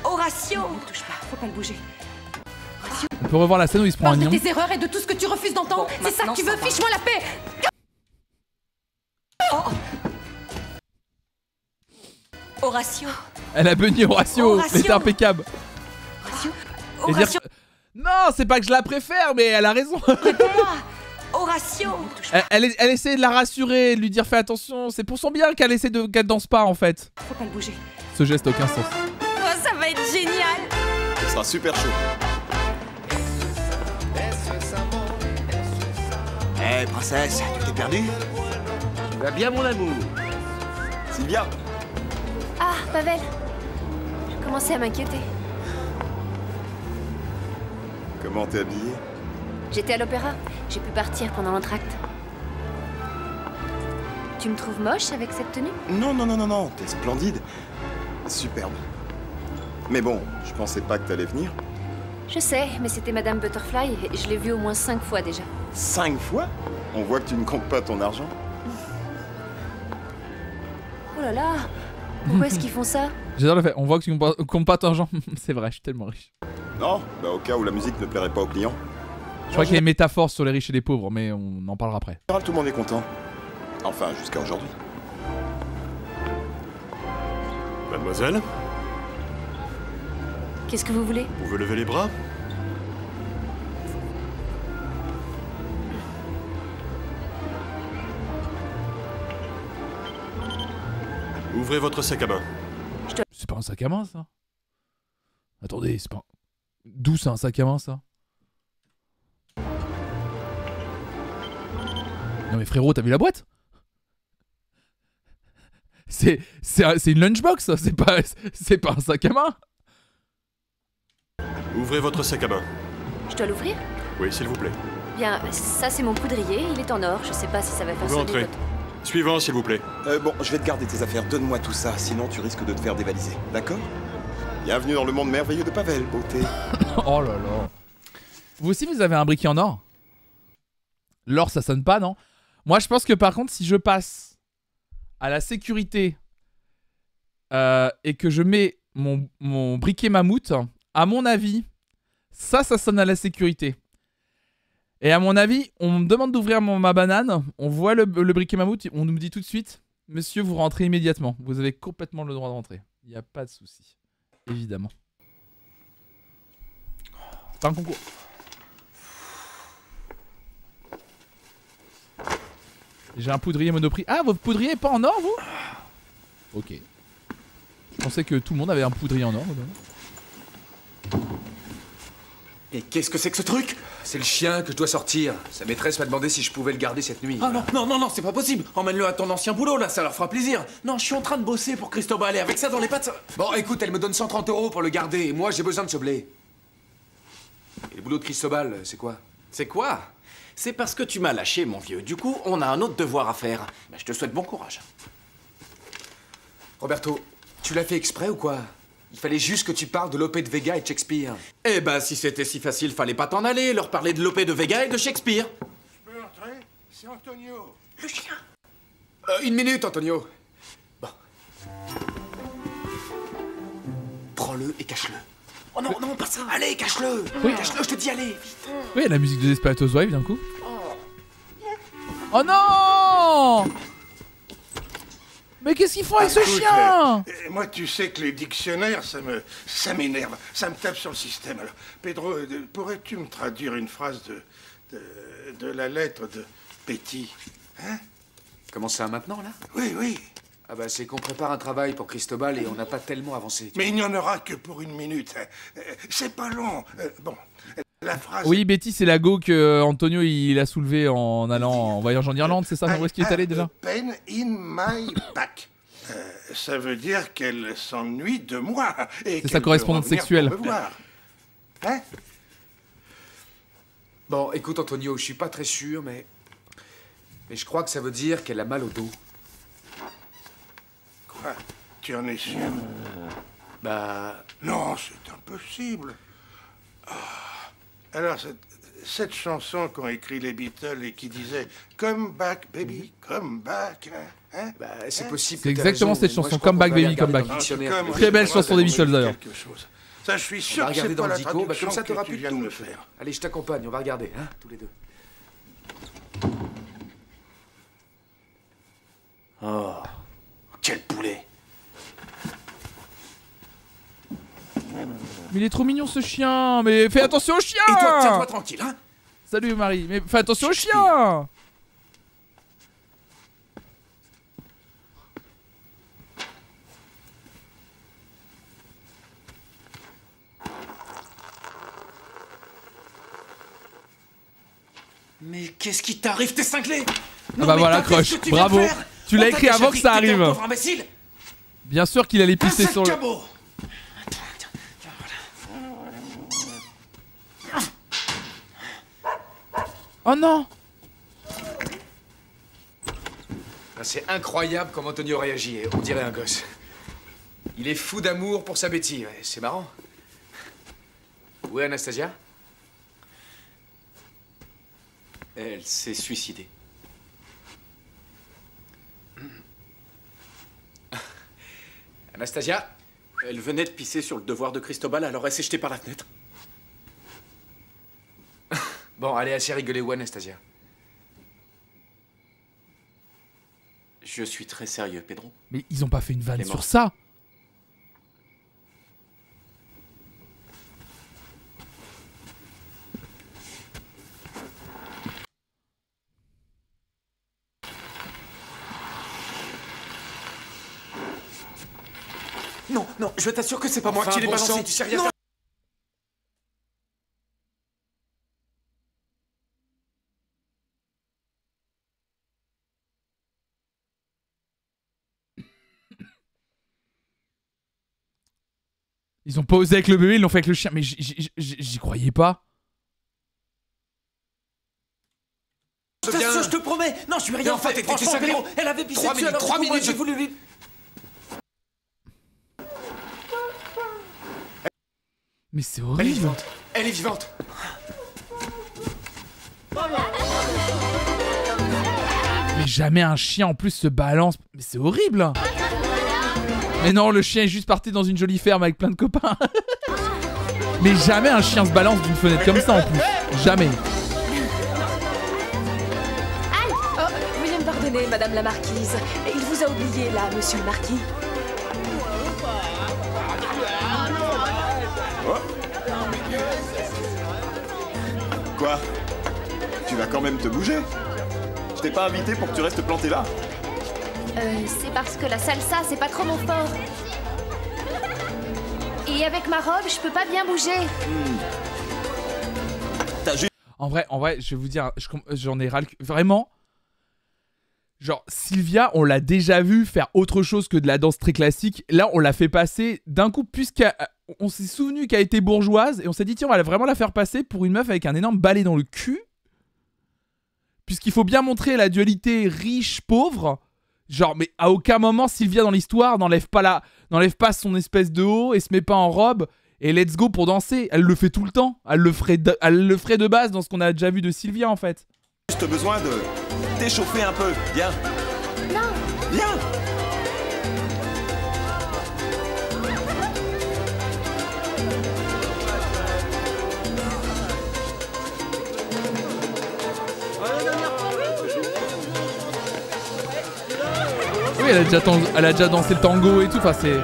Horatio. Ne me touche pas, faut pas le bouger. Horatio? On peut revoir la scène où il se prend un Parle nion. de tes erreurs et de tout ce que tu refuses d'entendre. C'est ça que tu veux? Fiche-moi la paix. Horatio. Elle a bunny Horatio. Elle était impeccable. Horatio. Et dire... Non, c'est pas que je la préfère, mais elle a raison. Réponds-moi. Horatio. Elle essaie de la rassurer, de lui dire fais attention. C'est pour son bien qu'elle essaie de qu'elle danse pas en fait. Faut pas le bouger. Ce geste n'a aucun sens. Oh, ça va être génial. Ce sera super chaud. Hé, princesse, tu t'es perdue? Tu vas bien, mon amour? Sylvia. Ah, Pavel. Je commençais à m'inquiéter. Comment t'es habillée? J'étais à l'opéra. J'ai pu partir pendant l'entracte. Tu me trouves moche avec cette tenue? Non, t'es splendide. Superbe. Mais bon, je pensais pas que t'allais venir. Je sais, mais c'était Madame Butterfly et je l'ai vue au moins 5 fois déjà. 5 fois? On voit que tu ne comptes pas ton argent. Oh là là! Pourquoi est-ce qu'ils font ça? J'adore le fait, on voit que tu comptes pas ton argent. C'est vrai, je suis tellement riche. Non, bah au cas où la musique ne plairait pas aux clients. Je crois qu'il y a une métaphore sur les riches et les pauvres, mais on en parlera après. En général, tout le monde est content. Enfin, jusqu'à aujourd'hui. Mademoiselle, Qu'est-ce que vous voulez? vous pouvez lever les bras? Ouvrez votre sac à main. C'est pas un sac à main, ça? Attendez, c'est pas... D'où c'est un sac à main, ça? Non mais frérot, t'as vu la boîte? C'est une lunchbox, ça. C'est pas un sac à main. Ouvrez votre sac à main. Je dois l'ouvrir? Oui, s'il vous plaît. Bien, ça c'est mon poudrier, il est en or. Je sais pas si ça va faire Vous sonner entrez. votre... Suivant, s'il vous plaît. Bon, je vais te garder tes affaires. Donne-moi tout ça, sinon tu risques de te faire dévaliser. D'accord? Bienvenue dans le monde merveilleux de Pavel, beauté. Oh là là. Vous aussi, vous avez un briquet en or? L'or, ça sonne pas, non? Moi, je pense que par contre, si je passe à la sécurité et que je mets mon briquet mammouth, à mon avis, ça sonne à la sécurité. Et à mon avis, on me demande d'ouvrir ma banane, on voit le briquet mammouth, on nous dit tout de suite, monsieur, vous rentrez immédiatement. Vous avez complètement le droit de rentrer. Il n'y a pas de souci. Évidemment. C'est un concours. J'ai un poudrier Monoprix. Ah, votre poudrier est pas en or, vous? Ok. Je pensais que tout le monde avait un poudrier en or. Et qu'est-ce que c'est que ce truc? C'est le chien que je dois sortir. Sa maîtresse m'a demandé si je pouvais le garder cette nuit. Ah non, c'est pas possible. Emmène-le à ton ancien boulot, là, ça leur fera plaisir. Non, je suis en train de bosser pour Cristobal et avec ça dans les pattes, ça... Bon, écoute, elle me donne 130 € pour le garder et moi j'ai besoin de ce blé. Et le boulot de Cristobal, c'est quoi? C'est quoi? C'est parce que tu m'as lâché, mon vieux. Du coup, on a un autre devoir à faire. Ben, je te souhaite bon courage. Roberto, tu l'as fait exprès ou quoi? Il fallait juste que tu parles de Lope de Vega et de Shakespeare. Eh ben, si c'était si facile, fallait pas t'en aller, leur parler de Lope de Vega et de Shakespeare. Je peux entrer? C'est Antonio. Le chien. Une minute, Antonio. Bon. Prends-le et cache-le. Oh non, non, pas ça. Allez, cache-le. Oui. Cache-le, je te dis, allez, vite. Oui, la musique de Desperate Housewives d'un coup. Oh non! Mais qu'est-ce qu'ils font avec ce chien? Moi, tu sais que les dictionnaires, ça m'énerve. Ça me tape sur le système. Alors, Pedro, pourrais-tu me traduire une phrase de la lettre de Betty? Hein? Comment ça, maintenant, là? Oui, oui. Ah bah, c'est qu'on prépare un travail pour Cristobal et on n'a pas tellement avancé. Mais il n'y en aura que pour 1 minute. C'est pas long. Bon. La phrase... Oui, Betty, c'est la go que Antonio il a soulevé en allant en voyage en Irlande, c'est ça? Où est-ce qu'il est allé déjà? Pain in my back. Ça veut dire qu'elle s'ennuie de moi. C'est sa correspondante sexuelle. Hein? Bon, écoute, Antonio, je suis pas très sûr, mais je crois que ça veut dire qu'elle a mal au dos. Quoi? Tu en es sûr? Bah... Non, c'est impossible. Ah. Alors, cette chanson qu'ont écrit les Beatles et qui disait « Come back, baby, come back hein? Bah, c'est possible. C'est exactement cette chanson, Come Back Baby, Come Back. Très belle chanson des Beatles d'ailleurs. Ça, je suis sûr on va que c'est regarder pas dans la le dico, bah, comme ça traduction t'auras que tu plus de viens de tout. me faire. Allez, je t'accompagne, on va regarder, hein, tous les deux. Oh, quel poulet! Mais il est trop mignon ce chien. Mais fais attention au chien. Et toi, tiens-toi tranquille, hein. Salut Marie, mais fais attention au chien. Mais qu'est-ce qui t'arrive? T'es cinglé? Ah bah voilà, Crush, bravo. Tu l'as écrit avant que ça arrive. Bien sûr qu'il allait pisser sur le... Oh non! C'est incroyable comment Antonio réagit, on dirait un gosse. Il est fou d'amour pour sa Betty, ouais, c'est marrant. Où est Anastasia? Elle s'est suicidée. Anastasia? Elle venait de pisser sur le devoir de Cristobal, alors elle s'est jetée par la fenêtre. Bon, allez, assez rigoler où, Anastasia? Je suis très sérieux, Pedro. Mais ils ont pas fait une vanne sur ça. Non, non, je t'assure que c'est pas moi Enfin, qui l'ai bon balancé. sang, tu sais rien Non. faire. Ils ont pas osé avec le bébé, ils l'ont fait avec le chien. Mais j'y croyais pas. Je t'assure, je te promets. Non, je lui ai rien enfin, fait. t'es Franchement, cinglé. Pedro, elle avait pissé 3 dessus. minutes, Alors, 3 du coup, moi, minutes, j'ai voulu lui... Mais c'est Elle est horrible. vivante. Elle est vivante. Mais jamais un chien en plus se balance. Mais c'est horrible. Mais non, le chien est juste parti dans une jolie ferme avec plein de copains. Mais jamais un chien se balance d'une fenêtre comme ça en plus. Jamais. Oh, veuillez me pardonner, madame la marquise. Il vous a oublié, là, monsieur le marquis. Quoi? Tu vas quand même te bouger? Je t'ai pas invité pour que tu restes planté là? C'est parce que la salsa, c'est pas trop mon fort. Et avec ma robe, je peux pas bien bouger. En vrai, je vais vous dire, j'en ai ras le cul. Vraiment. Genre, Sylvia, on l'a déjà vu faire autre chose que de la danse très classique. Là, on l'a fait passer d'un coup, puisqu'on s'est souvenu qu'elle était bourgeoise, et on s'est dit, tiens, on va vraiment la faire passer pour une meuf avec un énorme balai dans le cul. Puisqu'il faut bien montrer la dualité riche-pauvre. Genre, mais à aucun moment, Sylvia dans l'histoire n'enlève pas son espèce de haut et se met pas en robe. Et let's go pour danser. Elle le fait tout le temps. Elle le ferait de base dans ce qu'on a déjà vu de Sylvia, en fait. Juste besoin de t'échauffer un peu. Viens. Non. Viens. Oui, elle a déjà dansé le tango et tout. Enfin, c'est...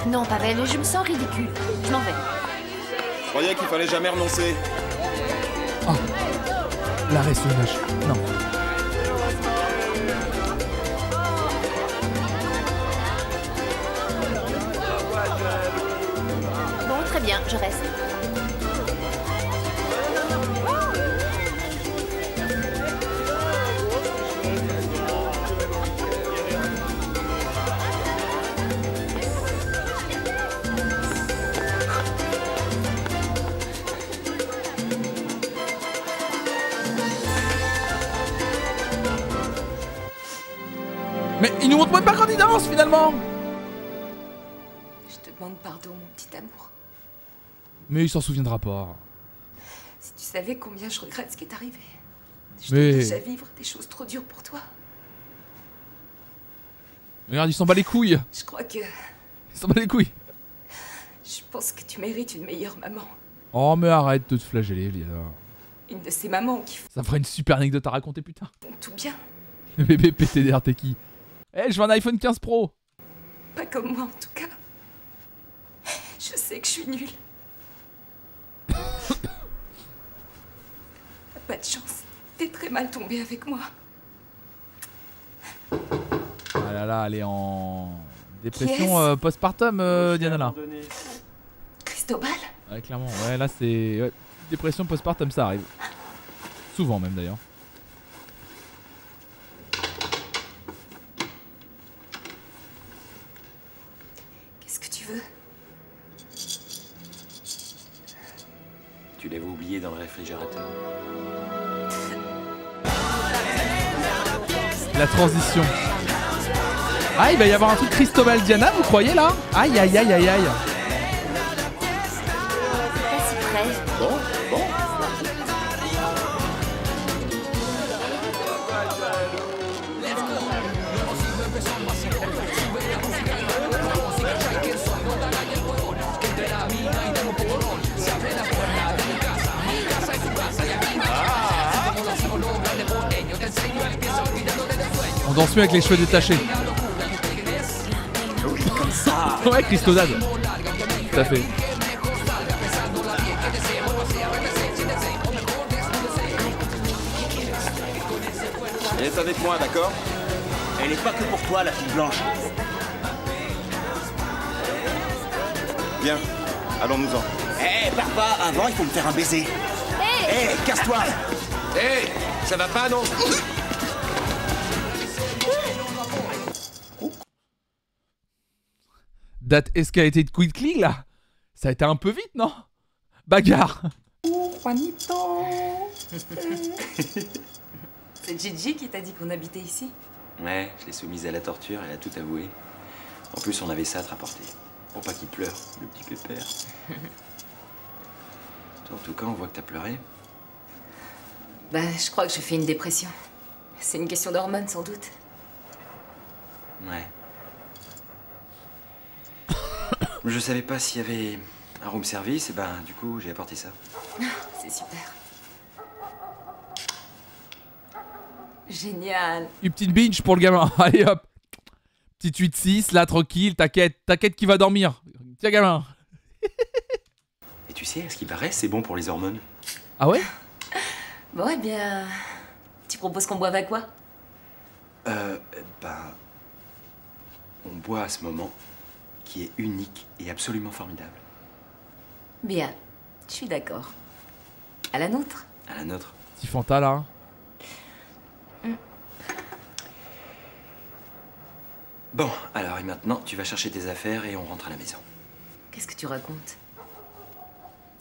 Non, Pavel, je me sens ridicule. Je m'en vais. Je croyais qu'il fallait jamais renoncer. Ah, l'arrêt sauvage. Non. Très bien, je reste. Mais il nous montre même pas quand il danse finalement. Je te demande pardon, mon petit amour. Mais il s'en souviendra pas. Si tu savais combien je regrette ce qui est arrivé. Je Mais- dois déjà vivre des choses trop dures pour toi. Regarde, il s'en bat les couilles. Je crois que... Il s'en bat les couilles. Je pense que tu mérites une meilleure maman. Oh mais arrête de te flageller, Liana. Une de ces mamans qui Ça fera une super anecdote à raconter plus tard. font tout bien. Le bébé PTDR, t'es qui? Eh, je veux un iPhone 15 Pro. Pas comme moi, en tout cas. Je sais que je suis nulle. Pas de chance. T'es très mal tombé avec moi. Ah là là, elle est en Qui dépression est-ce postpartum, Diana là. Cristobal? Ouais, clairement. Ouais, là c'est ouais, dépression postpartum, ça arrive. Souvent même d'ailleurs. Qu'est-ce que tu veux? Tu l'avais oublié dans le réfrigérateur. La transition. Ah, il va y avoir un truc Cristobal Diana, vous croyez là? Aïe aïe aïe aïe aïe. Pas si près. Bon. On danse mieux avec les cheveux détachés. Ouais, Christodade. Tout à fait. Reste avec moi, d'accord? Elle est pas que pour toi, la fille blanche. Bien, allons-nous-en. Eh, pars pas, avant il faut me faire un baiser. Eh, casse-toi. Hé, ça va pas, non? That escalated quickly là. Ça a été un peu vite, non? Bagarre. Juanito. C'est Gigi qui t'a dit qu'on habitait ici? Ouais, je l'ai soumise à la torture, elle a tout avoué. En plus, on avait ça à te rapporter. Pour pas qu'il pleure, le petit pépère. Toi, en tout cas, on voit que t'as pleuré. Bah, je crois que je fais une dépression. C'est une question d'hormones, sans doute. Ouais. Je savais pas s'il y avait un room service, et ben, du coup, j'ai apporté ça. C'est super. Génial. Une petite binge pour le gamin. Allez hop. Petite 8-6, là tranquille, t'inquiète qui va dormir. Tiens gamin. Et tu sais, à ce qui paraît, c'est bon pour les hormones. Ah ouais? Bon, eh bien... Tu proposes qu'on boive à quoi? Ben... On boit à ce moment qui est unique et absolument formidable. Bien. Je suis d'accord. À la nôtre? À la nôtre. Petit Fanta là. Bon, alors et maintenant, tu vas chercher tes affaires et on rentre à la maison. Qu'est-ce que tu racontes?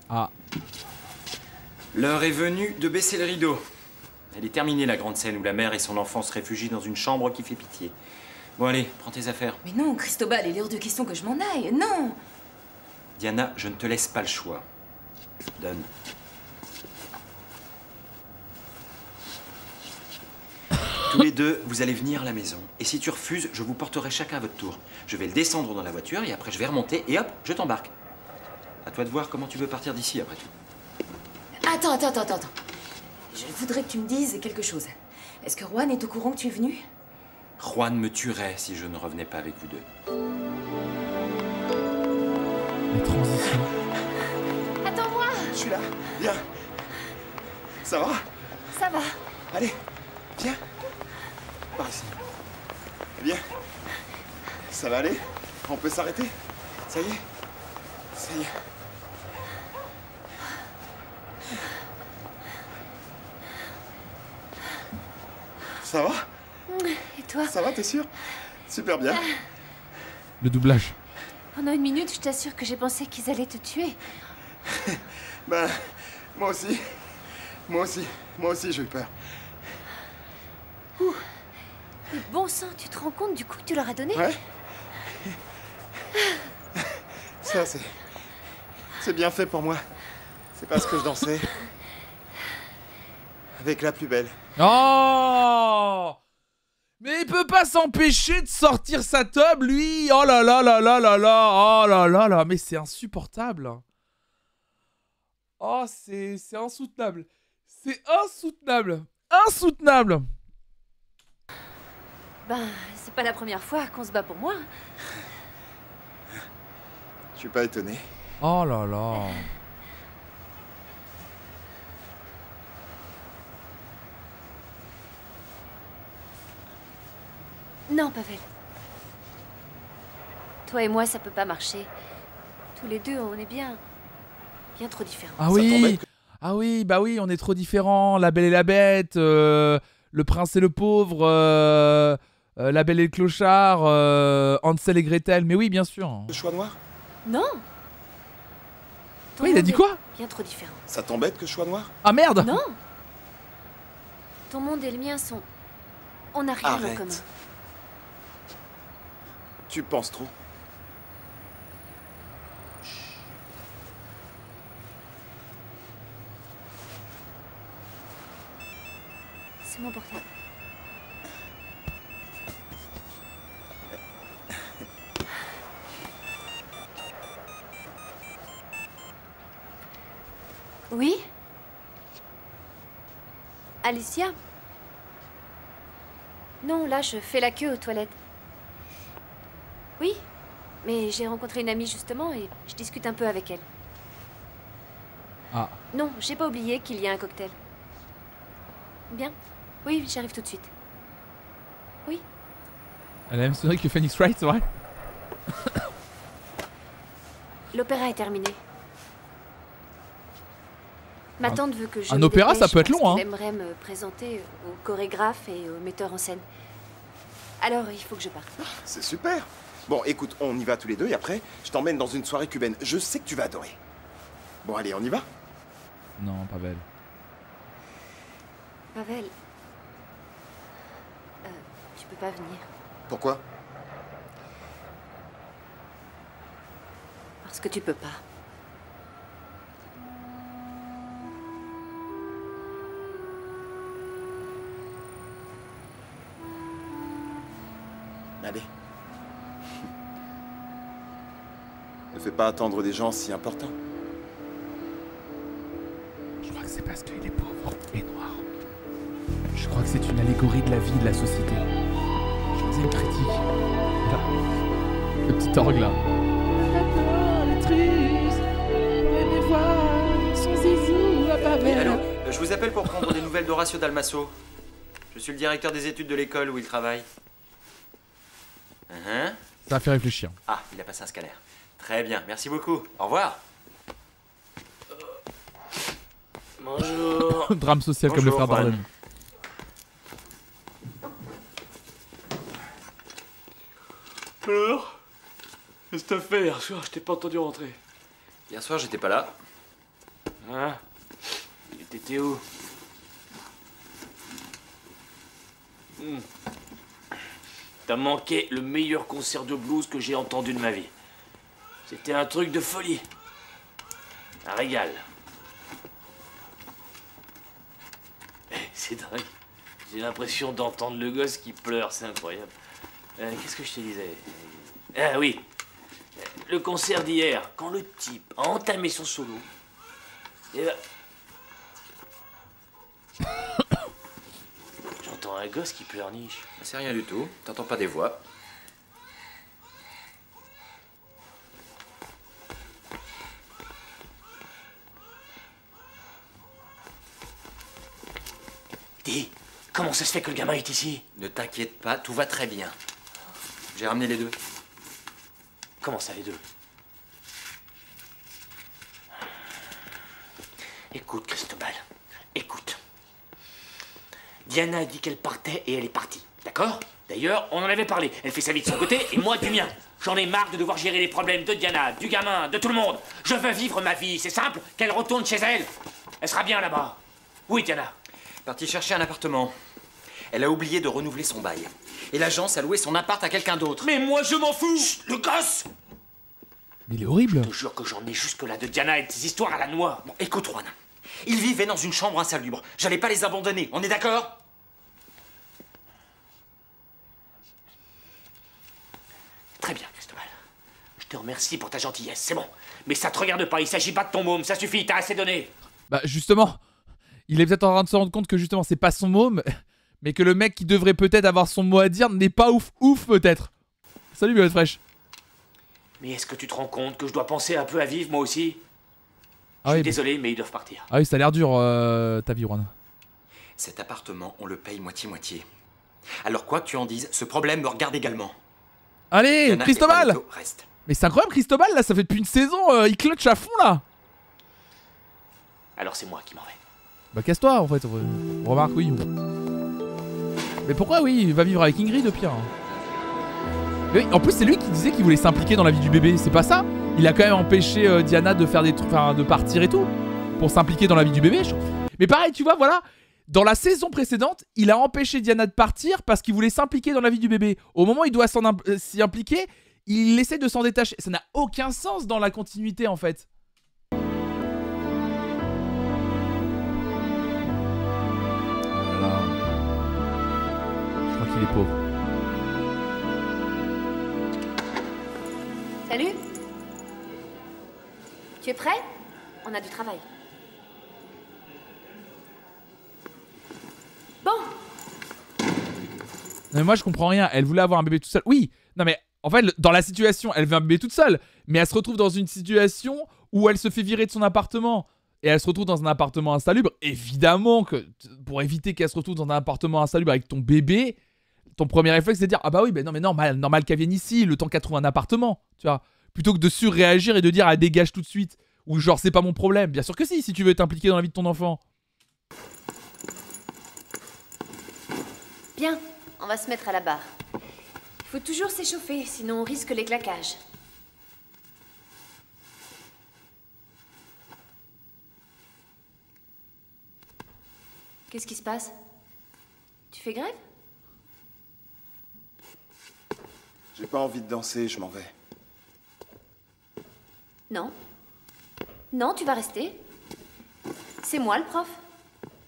Ah. L'heure est venue de baisser le rideau. Elle est terminée, la grande scène où la mère et son enfant se réfugient dans une chambre qui fait pitié. Bon, allez, prends tes affaires. Mais non, Cristobal, il est hors de question que je m'en aille. Non! Diana, je ne te laisse pas le choix. Donne. Tous les deux, vous allez venir à la maison. Et si tu refuses, je vous porterai chacun à votre tour. Je vais le descendre dans la voiture et après je vais remonter et hop, je t'embarque. À toi de voir comment tu veux partir d'ici après tout. Attends. Je voudrais que tu me dises quelque chose. Est-ce que Juan est au courant que tu es venu? Juan me tuerait si je ne revenais pas avec vous deux. Les transitions. Attends-moi. Je suis là, viens. Ça va? Ça va. Allez, viens. Par ici. Viens. Ça va aller? On peut s'arrêter? Ça y est? Ça y est. Ça va? Et toi? Ça va, t'es sûr? Super bien. Le doublage. Pendant une minute, je t'assure que j'ai pensé qu'ils allaient te tuer. Ben, moi aussi. Moi aussi, j'ai eu peur. Mais bon sang, tu te rends compte du coup que tu leur as donné? Ouais. Ça, c'est bien fait pour moi. C'est parce que je dansais. Avec la plus belle. Oh! Mais il peut pas s'empêcher de sortir sa tub, lui! Oh là là là là là là! Oh là là là! Mais c'est insupportable! Oh, c'est insoutenable! C'est insoutenable! Insoutenable! Ben, c'est pas la première fois qu'on se bat pour moi. Je suis pas étonné. Oh là là! Non, Pavel. Toi et moi, ça peut pas marcher. Tous les deux, on est bien trop différents. Ah oui! Ah oui, bah oui, on est trop différents. La Belle et la Bête, le Prince et le Pauvre, La Belle et le Clochard, Hansel et Gretel. Mais oui, bien sûr. Le choix noir? Non. Oui, il a dit quoi? Bien trop différents. Ça t'embête que je sois noir? Ah merde! Non. Ton monde et le mien sont... On n'a rien en Arrête. commun. Tu penses trop. C'est mon portable. Oui? Alicia? Non, là, je fais la queue aux toilettes. Oui, mais j'ai rencontré une amie justement et je discute un peu avec elle. Ah. Non, j'ai pas oublié qu'il y a un cocktail. Bien. Oui, j'arrive tout de suite. Oui. Elle a la même sonnerie que Phoenix Wright, c'est vrai? L'opéra est terminé. Ma tante veut que je un me opéra, dépêche ça peut être parce long, qu'elle hein. aimerait me présenter au chorégraphe et au metteur en scène. Alors, il faut que je parte. C'est super. Bon, écoute, on y va tous les deux et après, je t'emmène dans une soirée cubaine. Je sais que tu vas adorer. Bon, allez, on y va? Non, Pavel. Pavel, tu peux pas venir. Pourquoi? Parce que tu peux pas. Allez. Ne fais pas attendre des gens si importants. Je crois que c'est parce qu'il est pauvre et noir. Je crois que c'est une allégorie de la vie et de la société. Je faisais une critique. Là. Le petit orgue là. Elle est triste. Aimez voir son zizou à Pavel. Oui, allô, je vous appelle pour prendre des nouvelles d'Horacio Dalmasso. Je suis le directeur des études de l'école où il travaille. Ça a fait réfléchir. Ah, il a passé un scalaire. Très bien, merci beaucoup. Au revoir. Bonjour. Drame social comme le frère Juan. Darden. Alors? Qu'est-ce que t'as fait hier soir? Je t'ai pas entendu rentrer. Hier soir, j'étais pas là. Hein? T'étais où? T'as manqué le meilleur concert de blues que j'ai entendu de ma vie. C'était un truc de folie. Un régal. C'est dingue. J'ai l'impression d'entendre le gosse qui pleure, c'est incroyable. Qu'est-ce que je te disais? Ah oui. Le concert d'hier, quand le type a entamé son solo, et ben... J'entends un gosse qui pleurniche. C'est rien du tout, t'entends pas des voix. Dis, comment ça se fait que le gamin est ici? Ne t'inquiète pas, tout va très bien. J'ai ramené les deux. Comment ça, les deux? Écoute, Cristobal, écoute. Diana a dit qu'elle partait et elle est partie, d'accord? D'ailleurs, on en avait parlé. Elle fait sa vie de son côté et moi du mien. J'en ai marre de devoir gérer les problèmes de Diana, du gamin, de tout le monde. Je veux vivre ma vie, c'est simple, qu'elle retourne chez elle. Elle sera bien là-bas. Oui, Diana. Partie chercher un appartement. Elle a oublié de renouveler son bail. Et l'agence a loué son appart à quelqu'un d'autre. Mais moi, je m'en fous. Chut, le gosse. Mais il est horrible. Je te jure que j'en ai jusque-là de Diana et de ses histoires à la noix. Bon, écoute, Juan. Ils vivaient dans une chambre insalubre. J'allais pas les abandonner, on est d'accord? Très bien, Cristobal. Je te remercie pour ta gentillesse, c'est bon. Mais ça te regarde pas, il s'agit pas de ton môme, ça suffit, t'as assez donné. Bah justement, il est peut-être en train de se rendre compte que justement c'est pas son môme, mais que le mec qui devrait peut-être avoir son mot à dire n'est pas ouf peut-être. Salut Violette Fraîche. Mais est-ce que tu te rends compte que je dois penser un peu à vivre moi aussi? Ah Je suis oui, désolé, mais ils doivent partir. Ah oui, ça a l'air dur ta vie, Juan. Cet appartement, on le paye moitié-moitié. Alors quoi que tu en dises, ce problème me regarde également. Allez, Diana Cristobal! et Juanito restent. Mais c'est incroyable, Cristobal, là, ça fait depuis une saison, il clutch à fond, là! Alors c'est moi qui m'en vais. Bah casse-toi, en fait, remarque, oui. Mais pourquoi, oui, il va vivre avec Ingrid, au pire. Mais oui, en plus, c'est lui qui disait qu'il voulait s'impliquer dans la vie du bébé, c'est pas ça? Il a quand même empêché Diana de faire des trucs, enfin, de partir et tout, pour s'impliquer dans la vie du bébé. Mais pareil, tu vois, voilà, dans la saison précédente, il a empêché Diana de partir parce qu'il voulait s'impliquer dans la vie du bébé. Au moment où il doit s'y impliquer, il essaie de s'en détacher. Ça n'a aucun sens dans la continuité, en fait. Voilà. Je crois qu'il est pauvre. Salut. Tu es prêt? On a du travail. Bon. Non mais moi je comprends rien, elle voulait avoir un bébé toute seule. Oui, non mais en fait dans la situation elle veut un bébé toute seule, mais elle se retrouve dans une situation où elle se fait virer de son appartement et elle se retrouve dans un appartement insalubre. Évidemment que pour éviter qu'elle se retrouve dans un appartement insalubre avec ton bébé, ton premier réflexe c'est de dire ah bah oui, bah non mais normal qu'elle vienne ici le temps qu'elle trouve un appartement, tu vois, plutôt que de surréagir et de dire ah dégage tout de suite ou genre c'est pas mon problème. Bien sûr que si tu veux t'impliquer dans la vie de ton enfant. Bien, on va se mettre à la barre. Il faut toujours s'échauffer, sinon on risque les claquages. Qu'est-ce qui se passe? Tu fais grève? J'ai pas envie de danser, je m'en vais. Non. Non, tu vas rester. C'est moi le prof.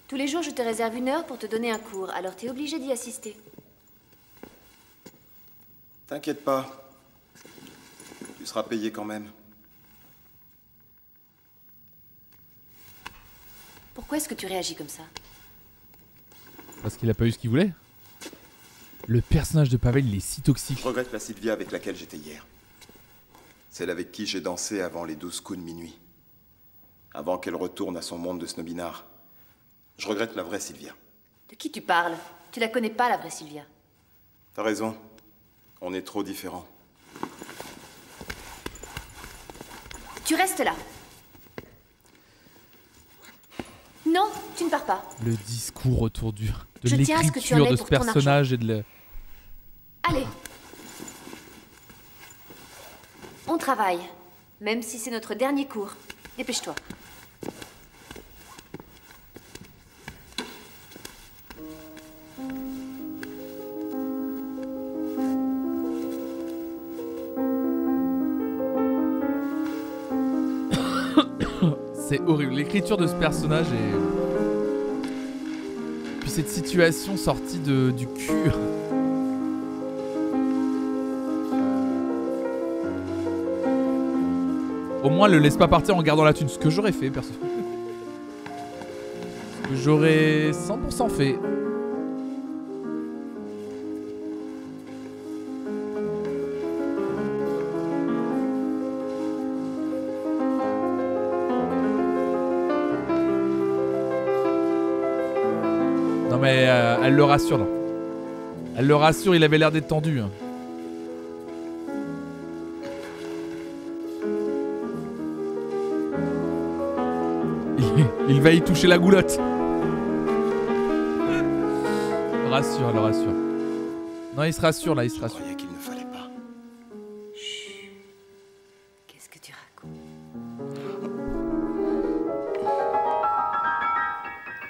Tous les jours, je te réserve 1 heure pour te donner un cours, alors t'es obligé d'y assister. T'inquiète pas. Tu seras payé quand même. Pourquoi est-ce que tu réagis comme ça? Parce qu'il a pas eu ce qu'il voulait. Le personnage de Pavel, il est si toxique. Je regrette la Sylvia avec laquelle j'étais hier. Celle avec qui j'ai dansé avant les 12 coups de minuit. Avant qu'elle retourne à son monde de snobinard. Je regrette la vraie Sylvia. De qui tu parles? Tu la connais pas, la vraie Sylvia. T'as raison. On est trop différents. Tu restes là. Non, tu ne pars pas. Le discours autour de Je tiens à ce que tu en l'écriture aies de pour ce ton personnage et de le... Allez. On travaille. Même si c'est notre dernier cours. Dépêche-toi. C'est horrible. L'écriture de ce personnage est... Puis cette situation sortie du cul. Au moins, le laisse pas partir en gardant la thune. Ce que j'aurais fait, perso. Ce que j'aurais 100% fait. Non mais elle le rassure là. Elle le rassure, il avait l'air d'être tendu. Hein. Il va y toucher la goulotte. Le rassure, le rassure. Non, il se rassure là, il se rassure. Qu'il ne fallait pas. Qu'est-ce que tu racontes?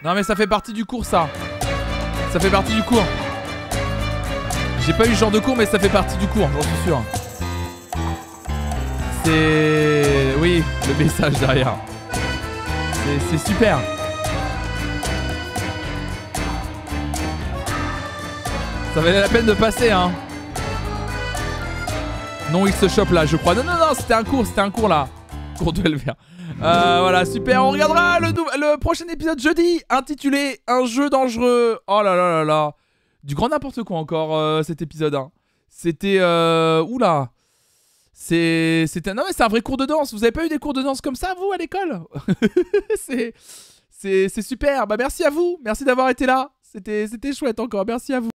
Non mais ça fait partie du cours ça. Ça fait partie du cours. J'ai pas eu ce genre de cours mais ça fait partie du cours, j'en suis sûr. C'est... Oui, le message derrière. C'est super. Ça valait la peine de passer hein. Non il se chope là je crois. Non c'était un cours là. Cours de LVR. Voilà super, on regardera le prochain épisode jeudi intitulé Un jeu dangereux. Oh là là là là. Du grand n'importe quoi encore cet épisode hein. C'était oula. C'était non mais c'est un vrai cours de danse. Vous avez pas eu des cours de danse comme ça vous à l'école? C'est super. Bah merci à vous. Merci d'avoir été là. C'était chouette encore. Merci à vous.